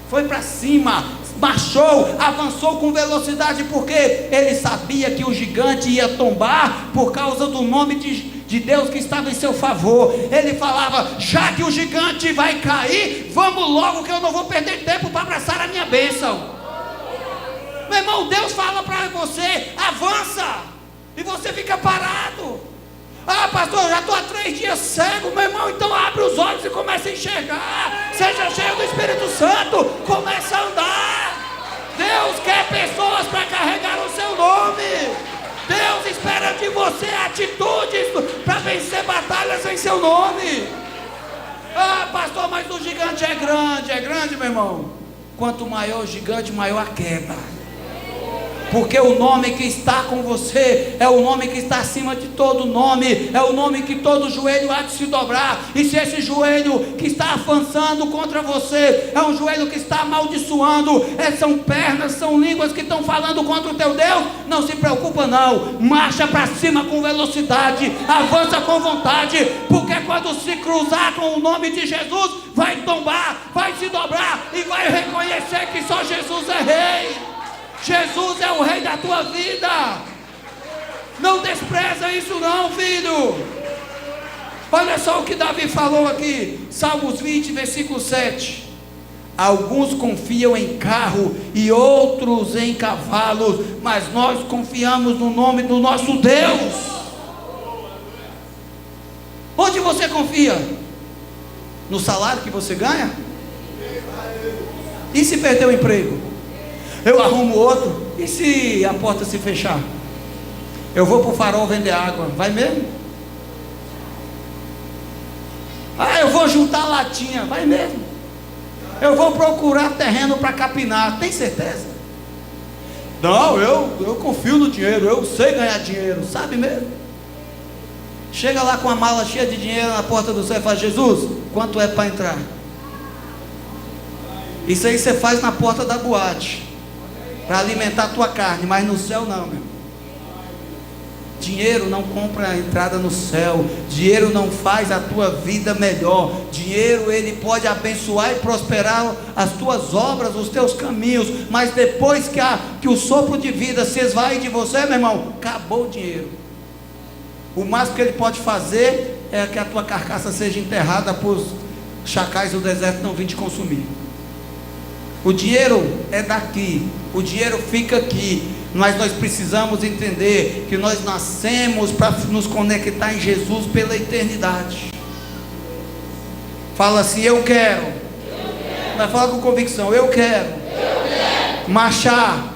foi para cima, marchou, avançou com velocidade, porque ele sabia que o gigante ia tombar por causa do nome de Deus que estava em seu favor. Ele falava: já que o gigante vai cair, vamos logo, que eu não vou perder tempo para abraçar a minha bênção. Meu irmão, Deus fala para você: avança, e você fica parado. Ah, pastor, eu já estou há 3 dias cego. Meu irmão, então abre os olhos e comece a enxergar. Seja cheio do Espírito Santo, comece a andar. Deus quer pessoas para carregar o seu nome. Deus espera de você atitudes para vencer batalhas em seu nome. Ah, pastor, mas o gigante é grande, meu irmão. Quanto maior o gigante, maior a queda. Porque o nome que está com você é o nome que está acima de todo nome, é o nome que todo joelho há de se dobrar. E se esse joelho que está avançando contra você é um joelho que está amaldiçoando, são pernas, são línguas que estão falando contra o teu Deus, não se preocupa não, marcha para cima com velocidade, avança com vontade, porque quando se cruzar com o nome de Jesus, vai tombar, vai se dobrar e vai reconhecer que só Jesus é Rei. Jesus é o Rei da tua vida. Não despreza isso não, filho. Olha só o que Davi falou aqui, Salmos 20, versículo 7. Alguns confiam em carro e outros em cavalos, mas nós confiamos no nome do nosso Deus. Onde você confia? No salário que você ganha? E se perder o emprego? Eu arrumo outro. e se a porta se fechar? Eu vou para o farol vender água, vai mesmo? Ah, eu vou juntar latinha, vai mesmo? Eu vou procurar terreno para capinar, tem certeza? Não, eu confio no dinheiro, eu sei ganhar dinheiro, sabe mesmo? Chega lá com a mala cheia de dinheiro na porta do céu e fala: Jesus, quanto é para entrar? Isso aí você faz na porta da boate, para alimentar a tua carne, mas no céu não, meu. Dinheiro não compra a entrada no céu. Dinheiro não faz a tua vida melhor. Dinheiro, ele pode abençoar e prosperar as tuas obras, os teus caminhos, mas depois que o sopro de vida se esvai de você, meu irmão, acabou o dinheiro. O máximo que ele pode fazer é que a tua carcaça seja enterrada para os chacais do deserto não vir te consumir. O dinheiro é daqui, o dinheiro fica aqui, mas nós precisamos entender que nós nascemos para nos conectar em Jesus pela eternidade. Fala assim: eu quero. Vai falar com convicção: eu quero marchar,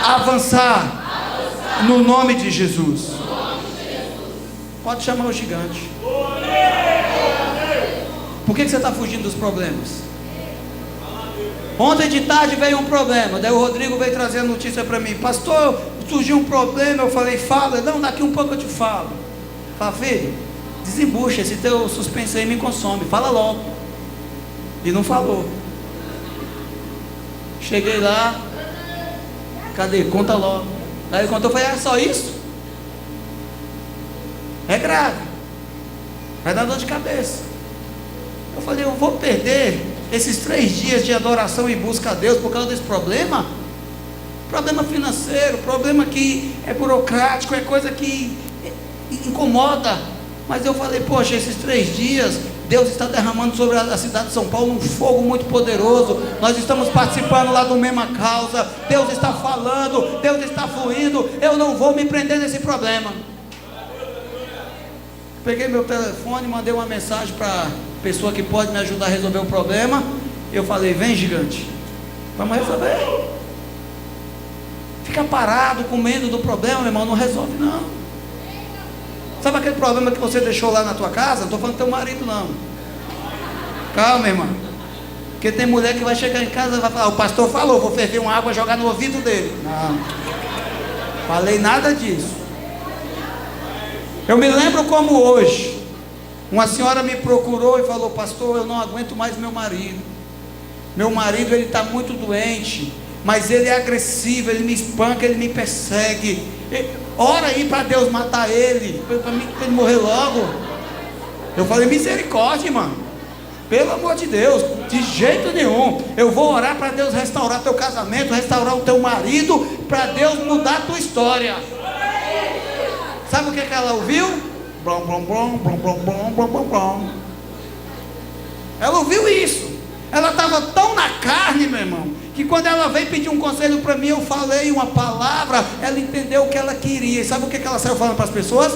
avançar no nome de Jesus. Pode chamar o gigante. Por que você está fugindo dos problemas? Ontem de tarde veio um problema, daí o Rodrigo veio trazer a notícia para mim: pastor, surgiu um problema. Eu falei: fala. Não, daqui um pouco eu te falo. Fala: filho, desembucha, esse teu suspense aí me consome, fala logo. E não falou. Cheguei lá, cadê? Conta logo. Aí ele contou, eu falei: é só isso? É grave, vai dar dor de cabeça. Eu falei: eu vou perder esses 3 dias de adoração e busca a Deus por causa desse problema? Problema financeiro, problema que é burocrático, é coisa que incomoda. Mas eu falei: poxa, esses 3 dias Deus está derramando sobre a cidade de São Paulo um fogo muito poderoso. Nós estamos participando lá do mesma causa. Deus está falando, Deus está fluindo. Eu não vou me prender nesse problema. Peguei meu telefone, mandei uma mensagem para a pessoa que pode me ajudar a resolver o problema. Eu falei: vem, gigante, vamos resolver. Fica parado com medo do problema, meu irmão, não resolve não. Sabe aquele problema que você deixou lá na tua casa? Não estou falando do teu marido não. Calma, irmão. Porque tem mulher que vai chegar em casa e vai falar: o pastor falou, vou ferver uma água e jogar no ouvido dele. Não, falei nada disso. Eu me lembro como hoje, uma senhora me procurou e falou: pastor, eu não aguento mais meu marido. Meu marido, ele está muito doente, mas ele é agressivo, ele me espanca, ele me persegue. Ora aí para Deus matar ele, para ele morrer logo. Eu falei: misericórdia, irmão, pelo amor de Deus, de jeito nenhum. Eu vou orar para Deus restaurar teu casamento, restaurar o teu marido, para Deus mudar a tua história. Sabe o que ela ouviu? Blom, blom, blom, blom, blom, blom, blom, blom, blom. Ela ouviu isso. Ela estava tão na carne, meu irmão, que quando ela veio pedir um conselho para mim, eu falei uma palavra, ela entendeu o que ela queria. E sabe o que ela saiu falando para as pessoas?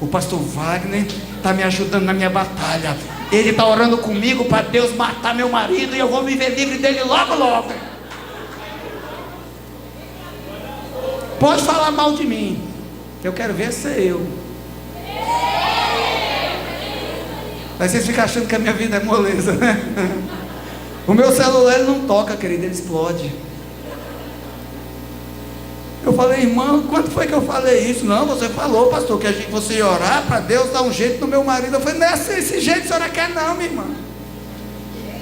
O pastor Wagner está me ajudando na minha batalha. Ele está orando comigo para Deus matar meu marido, e eu vou me ver livre dele logo, logo. Pode falar mal de mim, eu quero ver ser eu. Aí vocês ficam achando que a minha vida é moleza, né? O meu celular ele não toca, querido, ele explode. Eu falei: irmão, quando foi que eu falei isso? Não, você falou, pastor, que você ia orar para Deus dar um jeito no meu marido. Eu falei: não é esse jeito que a senhora quer não, minha irmã.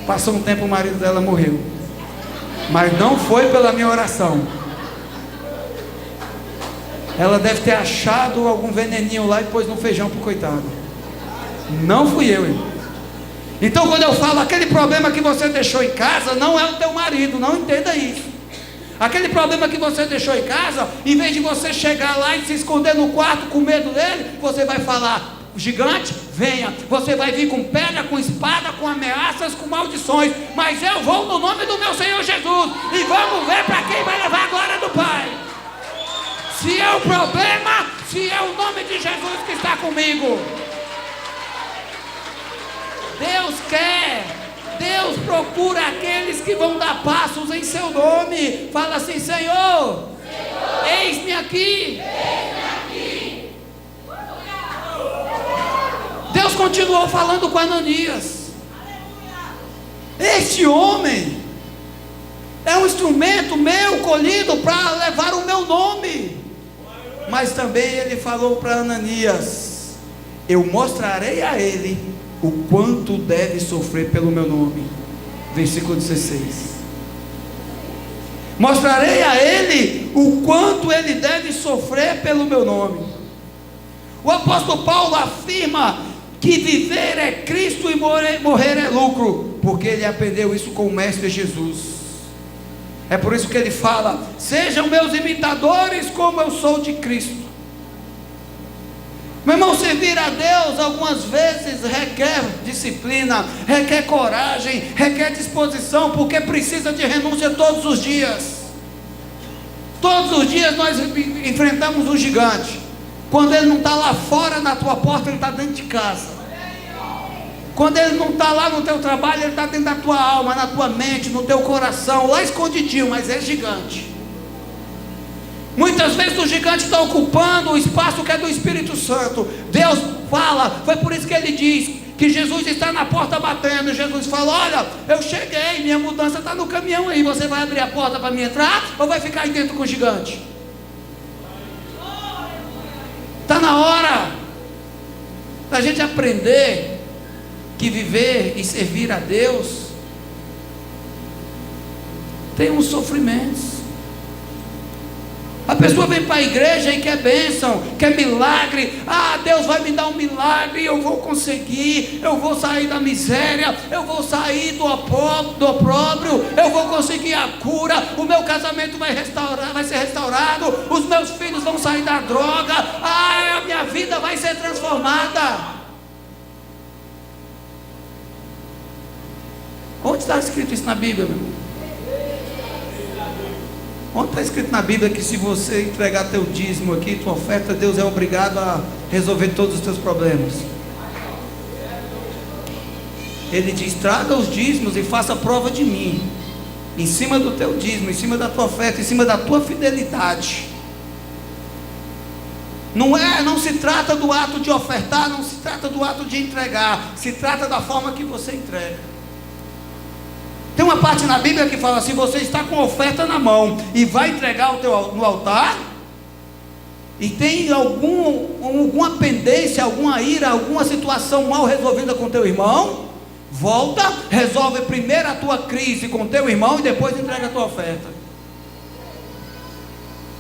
Passou um tempo, o marido dela morreu, mas não foi pela minha oração. Ela deve ter achado algum veneninho lá e pôs no feijão pro coitado. Não fui eu, irmão. Então quando eu falo aquele problema que você deixou em casa, não é o teu marido, não entenda isso. Aquele problema que você deixou em casa, em vez de você chegar lá e se esconder no quarto com medo dele, você vai falar: gigante, venha. Você vai vir com pedra, com espada, com ameaças, com maldições, mas eu vou no nome do meu Senhor Jesus, e vamos ver para quem vai levar a glória do Pai. Se é o problema, se é o nome de Jesus que está comigo. Deus quer, Deus procura aqueles que vão dar passos em seu nome. Fala assim: Senhor, Eis-me aqui. Deus continuou falando com Ananias. Este homem é um instrumento meu colhido para levar o meu nome. Mas também ele falou para Ananias: eu mostrarei a ele o quanto deve sofrer pelo meu nome. Versículo 16. Mostrarei a ele o quanto ele deve sofrer pelo meu nome. O apóstolo Paulo afirma que viver é Cristo e morrer é lucro, porque ele aprendeu isso com o Mestre Jesus. É por isso que ele fala: sejam meus imitadores como eu sou de Cristo. Meu irmão, servir a Deus algumas vezes requer disciplina, requer coragem, requer disposição, porque precisa de renúncia todos os dias. Todos os dias nós enfrentamos um gigante. Quando ele não está lá fora na tua porta, ele está dentro de casa. Quando ele não está lá no teu trabalho, ele está dentro da tua alma, na tua mente, no teu coração, lá escondidinho, mas é gigante. Muitas vezes o gigante está ocupando o espaço que é do Espírito Santo. Deus fala, foi por isso que ele diz que Jesus está na porta batendo. Jesus fala: olha, eu cheguei, minha mudança está no caminhão aí. Você vai abrir a porta para mim entrar ou vai ficar aí dentro com o gigante? Está na hora da gente aprender que viver e servir a Deus tem uns sofrimentos. A pessoa vem para a igreja e quer bênção, quer milagre. Ah, Deus vai me dar um milagre, eu vou conseguir, eu vou sair da miséria, eu vou sair do opróbrio, eu vou conseguir a cura, o meu casamento vai ser restaurado, os meus filhos vão sair da droga, ah, a minha vida vai ser transformada. Onde está escrito isso na Bíblia, meu irmão? Onde está escrito na Bíblia que se você entregar teu dízimo aqui, tua oferta, Deus é obrigado a resolver todos os teus problemas? Ele diz: traga os dízimos e faça prova de mim, em cima do teu dízimo, em cima da tua oferta, em cima da tua fidelidade. Não se trata do ato de ofertar, não se trata do ato de entregar, se trata da forma que você entrega. Tem uma parte na Bíblia que fala: se você está com oferta na mão e vai entregar no altar, e tem alguma pendência, alguma ira, alguma situação mal resolvida com teu irmão, volta, resolve primeiro a tua crise com teu irmão e depois entrega a tua oferta.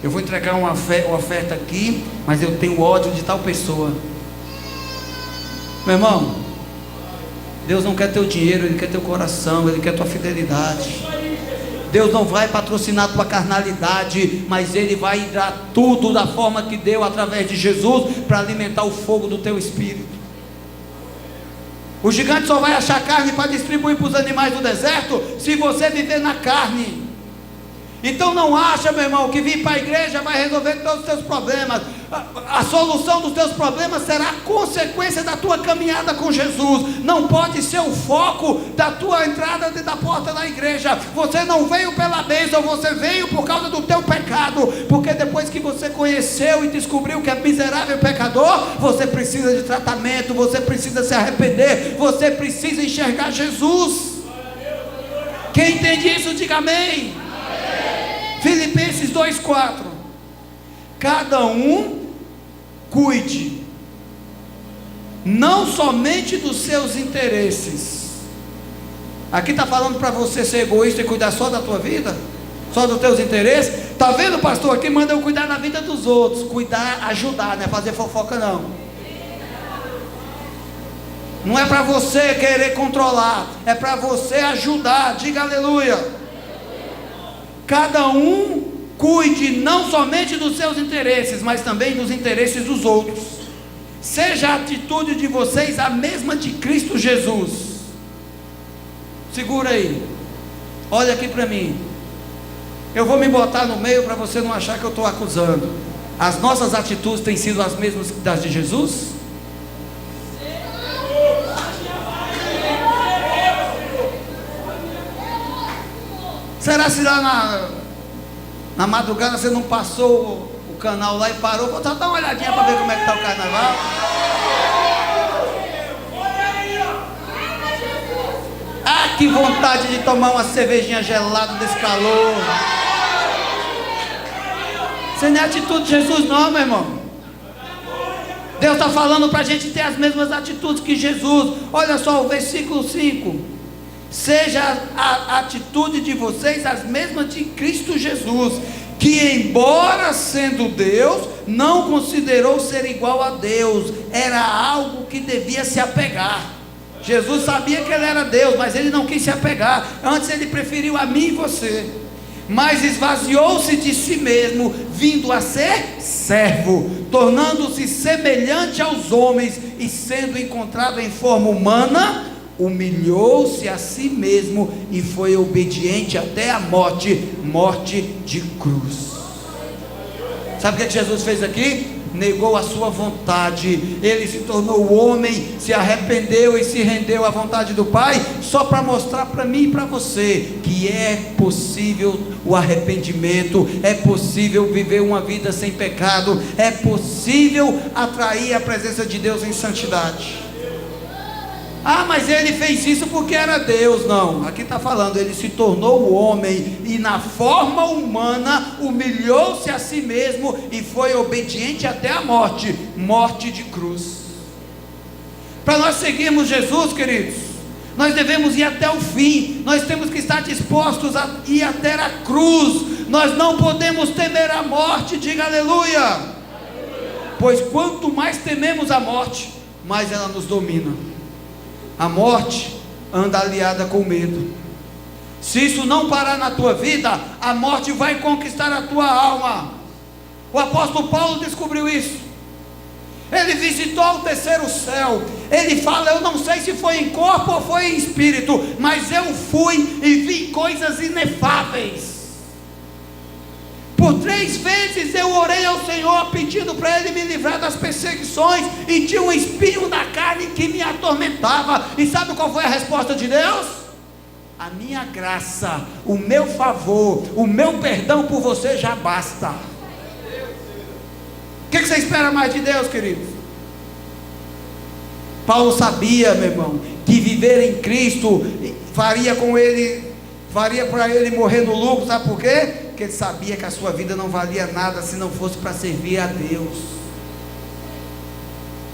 Eu vou entregar uma oferta aqui, mas eu tenho ódio de tal pessoa. Meu irmão, Deus não quer teu dinheiro, Ele quer teu coração, Ele quer tua fidelidade. Deus não vai patrocinar tua carnalidade, mas Ele vai dar tudo da forma que deu através de Jesus, para alimentar o fogo do teu espírito. O gigante só vai achar carne para distribuir para os animais do deserto, se você viver na carne. Então não acha, meu irmão, que vir para a igreja vai resolver todos os teus problemas. A solução dos teus problemas será a consequência da tua caminhada com Jesus. Não pode ser o foco da tua entrada da porta da igreja. Você não veio pela bênção, você veio por causa do teu pecado. Porque depois que você conheceu e descobriu que é miserável pecador, você precisa de tratamento, você precisa se arrepender, você precisa enxergar Jesus. Quem entende isso, diga amém. Filipenses 2,4: cada um cuide não somente dos seus interesses. Aqui está falando para você ser egoísta e cuidar só da tua vida, só dos teus interesses. Está vendo, pastor? Aqui manda eu cuidar da vida dos outros, cuidar, ajudar, não é fazer fofoca não. Não é para você querer controlar, é para você ajudar. Diga aleluia. Cada um cuide não somente dos seus interesses, mas também dos interesses dos outros. Seja a atitude de vocês a mesma de Cristo Jesus. Segura aí, olha aqui para mim. Eu vou me botar no meio para você não achar que eu estou acusando. As nossas atitudes têm sido as mesmas das de Jesus? Será se lá Na madrugada você não passou o canal lá e parou, vou só dar uma olhadinha para ver como é que está o carnaval. Ah, que vontade de tomar uma cervejinha gelada desse calor. Isso não é atitude de Jesus não, meu irmão. Deus está falando para a gente ter as mesmas atitudes que Jesus. Olha só o versículo 5. Seja a atitude de vocês as mesmas de Cristo Jesus, que embora sendo Deus, não considerou ser igual a Deus, era algo que devia se apegar. Jesus sabia que ele era Deus, mas ele não quis se apegar. Antes ele preferiu a mim e você, mas esvaziou-se de si mesmo, vindo a ser servo, tornando-se semelhante aos homens, e sendo encontrado em forma humana, humilhou-se a si mesmo e foi obediente até a morte, morte de cruz. Sabe o que Jesus fez aqui? Negou a sua vontade, ele se tornou homem, se arrependeu e se rendeu à vontade do Pai, só para mostrar para mim e para você que é possível o arrependimento, é possível viver uma vida sem pecado, é possível atrair a presença de Deus em santidade. Ah, mas ele fez isso porque era Deus. Não, aqui está falando, ele se tornou homem e na forma humana humilhou-se a si mesmo e foi obediente até a morte, morte de cruz. Para nós seguirmos Jesus, queridos, nós devemos ir até o fim, nós temos que estar dispostos a ir até a cruz, nós não podemos temer a morte, diga aleluia, pois quanto mais tememos a morte, mais ela nos domina. A morte anda aliada com medo. Se isso não parar na tua vida, a morte vai conquistar a tua alma. O apóstolo Paulo descobriu isso. Ele visitou o terceiro céu. Ele fala, eu não sei se foi em corpo ou foi em espírito, mas eu fui e vi coisas inefáveis. Por 3 vezes eu orei ao Senhor pedindo para Ele me livrar das perseguições, e tinha um espinho na carne que me atormentava. E sabe qual foi a resposta de Deus? A minha graça, o meu favor, o meu perdão por você já basta. O que você espera mais de Deus, queridos? Paulo sabia, meu irmão, que viver em Cristo faria para ele morrer no lucro. Sabe por quê? Porque ele sabia que a sua vida não valia nada se não fosse para servir a Deus.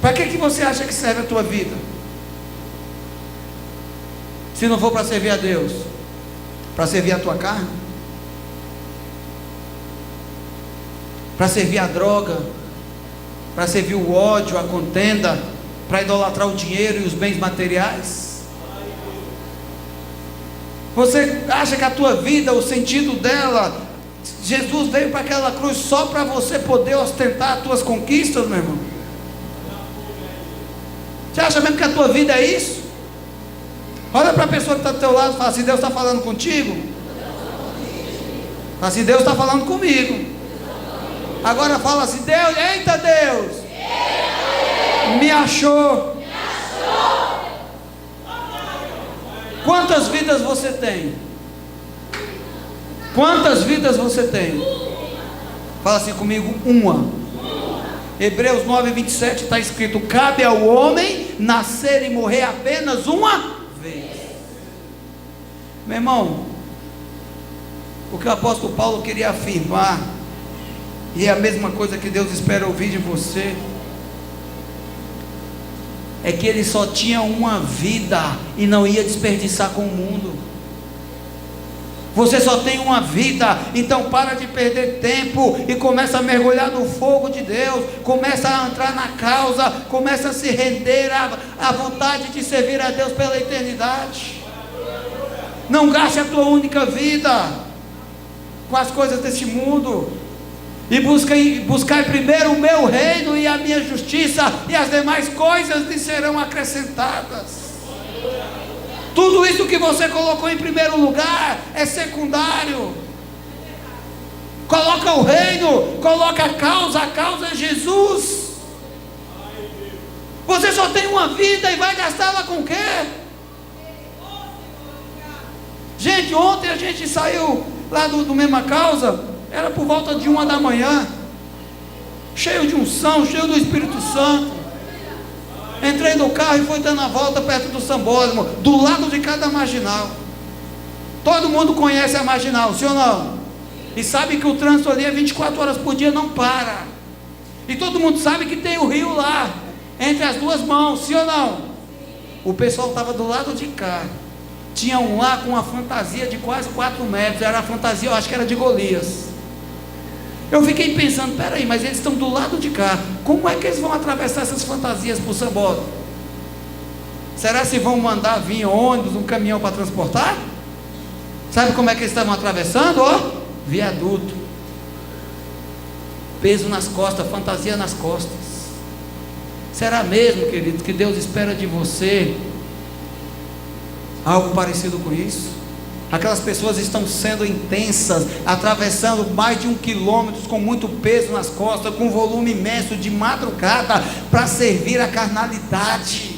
Para que você acha que serve a tua vida? Se não for para servir a Deus, para servir a tua carne, para servir a droga, para servir o ódio, a contenda, para idolatrar o dinheiro e os bens materiais. Você acha que a tua vida, o sentido dela, Jesus veio para aquela cruz só para você poder ostentar as tuas conquistas, meu irmão? Você acha mesmo que a tua vida é isso? Olha para a pessoa que está do teu lado e fala assim, Deus está falando contigo? Fala assim, Deus está falando comigo. Agora fala assim, Deus, eita Deus, me achou. Quantas vidas você tem? Quantas vidas você tem? Fala assim comigo, uma. Hebreus 9:27 está escrito, cabe ao homem nascer e morrer apenas uma vez. Meu irmão, o que o apóstolo Paulo queria afirmar, e é a mesma coisa que Deus espera ouvir de você, é que ele só tinha uma vida e não ia desperdiçar com o mundo. Você só tem uma vida, então para de perder tempo e começa a mergulhar no fogo de Deus, começa a entrar na causa, começa a se render à vontade de servir a Deus pela eternidade. Não gaste a tua única vida com as coisas deste mundo, e buscar primeiro o meu reino e a minha justiça, e as demais coisas lhe serão acrescentadas. Tudo isso que você colocou em primeiro lugar é secundário. Coloca o reino, coloca a causa é Jesus. Você só tem uma vida e vai gastá-la com o quê? Gente, ontem a gente saiu lá do Mesma Causa, Era por volta de 1 da manhã, cheio de unção, cheio do Espírito Santo. Entrei no carro e fui dando a volta perto do Sambódromo, do lado de cada marginal. Todo mundo conhece a marginal, sim ou não? E sabe que o trânsito ali é 24 horas por dia, não para. E todo mundo sabe que tem o rio lá, entre as duas mãos, sim ou não? O pessoal estava do lado de cá. Tinha um lá com uma fantasia de quase 4 metros. Era a fantasia, eu acho que era de Golias. Eu fiquei pensando, peraí, mas eles estão do lado de cá. Como é que eles vão atravessar essas fantasias para o Sambódromo? Será se vão mandar vir ônibus, um caminhão para transportar? Sabe como é que eles estavam atravessando? Ó, viaduto. Peso nas costas, fantasia nas costas. Será mesmo, queridos, que Deus espera de você algo parecido com isso? Aquelas pessoas estão sendo intensas, atravessando mais de 1 quilômetro com muito peso nas costas, com volume imenso de madrugada, para servir a carnalidade.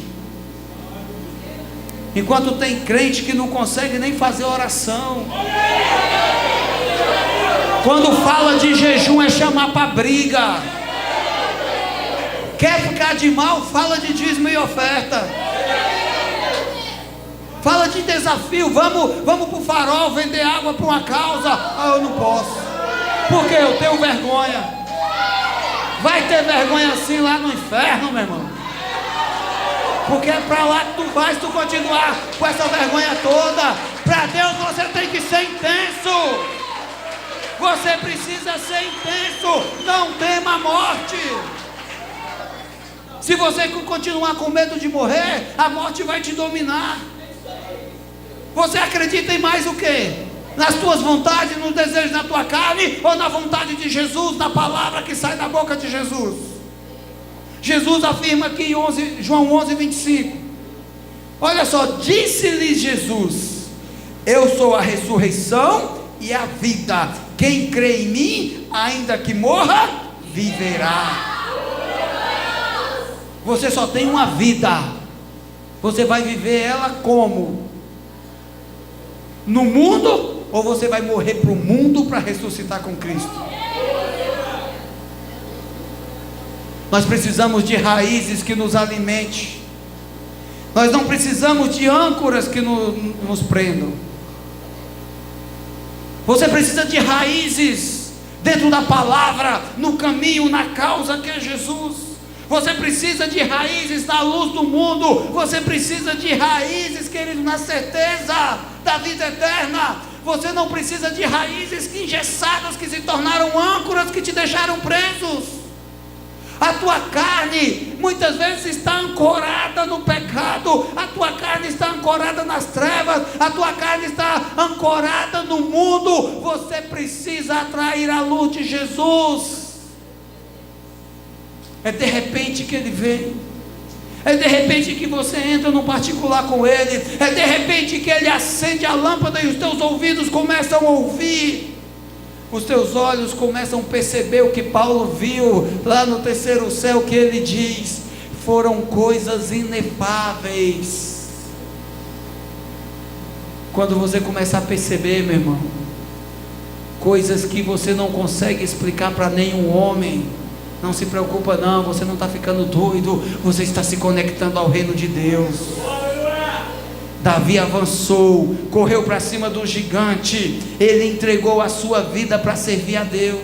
Enquanto tem crente que não consegue nem fazer oração. Quando fala de jejum é chamar para briga. Quer ficar de mal? Fala de dízimo e oferta. Fala de desafio. Vamos para o farol vender água para uma causa. Ah, eu não posso, porque eu tenho vergonha. Vai ter vergonha assim lá no inferno, meu irmão. Porque é para lá que tu vais, tu continuar com essa vergonha toda. Para Deus você tem que ser intenso. Você precisa ser intenso. Não tema a morte. Se você continuar com medo de morrer, a morte vai te dominar. Você acredita em mais o quê? Nas tuas vontades, nos desejos da tua carne, ou na vontade de Jesus, na palavra que sai da boca de Jesus? Jesus afirma aqui em João 11, 25. Olha só, disse-lhe Jesus: eu sou a ressurreição e a vida. Quem crê em mim, ainda que morra, viverá. Você só tem uma vida. Você vai viver ela como? No mundo? Ou você vai morrer para o mundo para ressuscitar com Cristo? Nós precisamos de raízes que nos alimentem. Nós não precisamos de âncoras que nos prendam. Você precisa de raízes dentro da palavra, no caminho, na causa que é Jesus. Você precisa de raízes na luz do mundo. Você precisa de raízes, querido, na certeza da vida eterna. Você não precisa de raízes engessadas que se tornaram âncoras, que te deixaram presos. A tua carne muitas vezes está ancorada no pecado. A tua carne está ancorada nas trevas. A tua carne está ancorada no mundo. Você precisa atrair a luz de Jesus. É de repente que Ele vem. É de repente que você entra no particular com Ele. É de repente que Ele acende a lâmpada e os teus ouvidos começam a ouvir. Os teus olhos começam a perceber o que Paulo viu lá no terceiro céu, que ele diz: foram coisas inefáveis. Quando você começar a perceber, meu irmão, coisas que você não consegue explicar para nenhum homem, não se preocupa não, você não está ficando doido, você está se conectando ao reino de Deus. Davi avançou, correu para cima do gigante, ele entregou a sua vida para servir a Deus,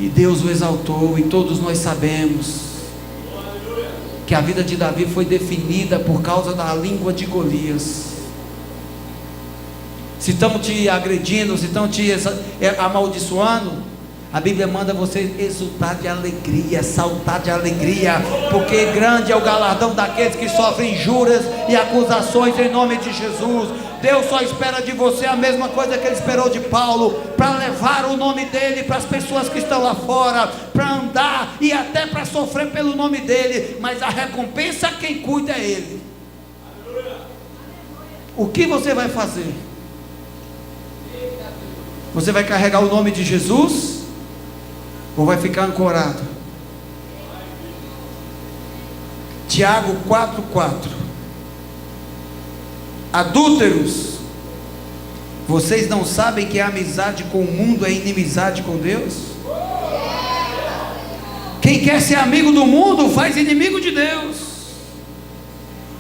e Deus o exaltou. E todos nós sabemos que a vida de Davi foi definida por causa da língua de Golias. Se estão te agredindo, se estão te amaldiçoando, a Bíblia manda você exultar de alegria, saltar de alegria, porque grande é o galardão daqueles que sofrem injúrias e acusações em nome de Jesus. Deus só espera de você a mesma coisa que Ele esperou de Paulo, para levar o nome dEle para as pessoas que estão lá fora, para andar e até para sofrer pelo nome dEle, mas a recompensa quem cuida é Ele. O que você vai fazer? Você vai carregar o nome de Jesus? Ou vai ficar ancorado? Tiago 4,4. Adúlteros, Vocês não sabem que a amizade com o mundo é inimizade com Deus? Quem quer ser amigo do mundo faz inimigo de Deus.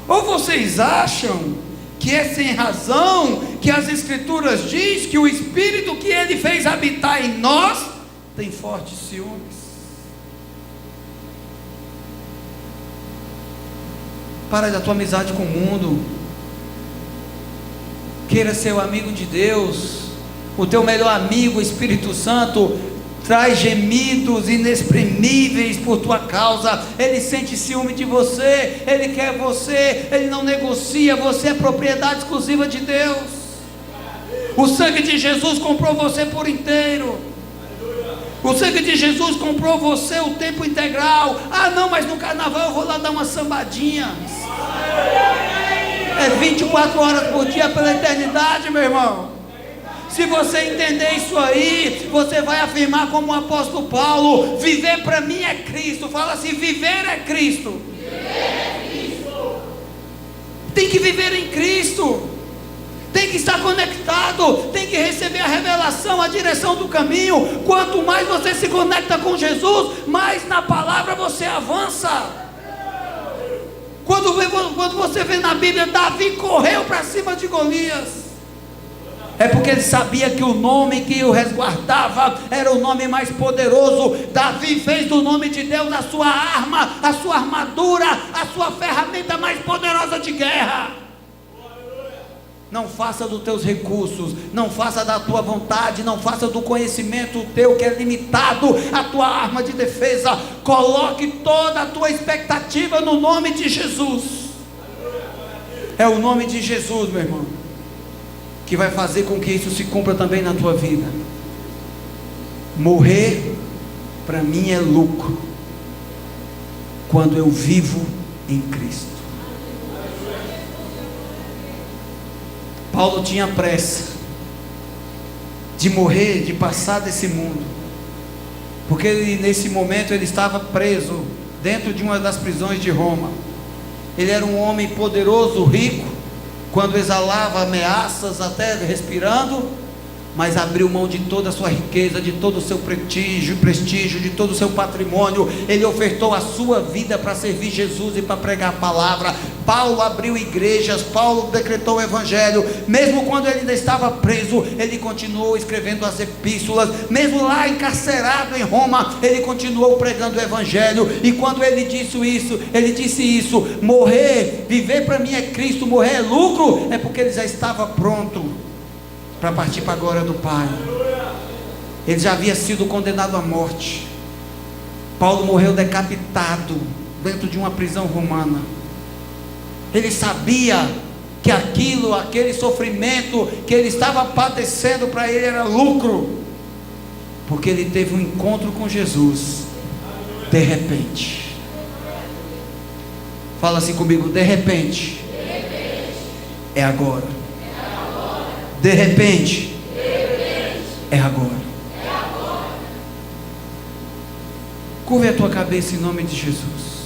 Ou vocês acham que é sem razão que as Escrituras diz que o Espírito que Ele fez habitar em nós tem fortes ciúmes? Para da tua amizade com o mundo. Queira ser o amigo de Deus. O teu melhor amigo, o Espírito Santo, traz gemidos inexprimíveis por tua causa. Ele sente ciúme de você, ele quer você, ele não negocia. Você é propriedade exclusiva de Deus. O sangue de Jesus comprou você por inteiro. O sangue de Jesus comprou você o tempo integral. Ah não, mas no carnaval eu vou lá dar uma sambadinha. É 24 horas por dia pela eternidade, meu irmão. Se você entender isso aí, você vai afirmar como o apóstolo Paulo: viver para mim é Cristo. Fala assim: viver é Cristo. Tem que viver em Cristo. Tem que estar conectado, tem que receber a revelação, a direção do caminho. Quanto mais você se conecta com Jesus, mais na palavra você avança. Quando você vê na Bíblia, Davi correu para cima de Golias, é porque ele sabia que o nome que o resguardava era o nome mais poderoso. Davi fez do nome de Deus a sua arma, a sua armadura, a sua ferramenta mais poderosa de guerra. Não faça dos teus recursos, não faça da tua vontade, não faça do conhecimento teu que é limitado a tua arma de defesa. Coloque toda a tua expectativa no nome de Jesus. É o nome de Jesus, meu irmão, que vai fazer com que isso se cumpra também na tua vida. Morrer para mim é lucro quando eu vivo em Cristo. Paulo tinha pressa de morrer, de passar desse mundo, porque nesse momento ele estava preso dentro de uma das prisões de Roma. Ele era um homem poderoso, rico, quando exalava ameaças até respirando, mas abriu mão de toda a sua riqueza, de todo o seu prestígio, de todo o seu patrimônio. Ele ofertou a sua vida para servir Jesus e para pregar a palavra. Paulo abriu igrejas, Paulo decretou o evangelho. Mesmo quando ele ainda estava preso, ele continuou escrevendo as epístolas. Mesmo lá encarcerado em Roma, ele continuou pregando o evangelho. E quando ele disse isso: morrer, viver para mim é Cristo, morrer é lucro, é porque ele já estava pronto para partir para a glória do Pai. Ele já havia sido condenado à morte. Paulo morreu decapitado dentro de uma prisão romana. Ele sabia que aquele sofrimento que ele estava padecendo, para ele era lucro, porque ele teve um encontro com Jesus de repente. Fala assim comigo: de repente. É agora. De repente, é agora. Curve a tua cabeça em nome de Jesus.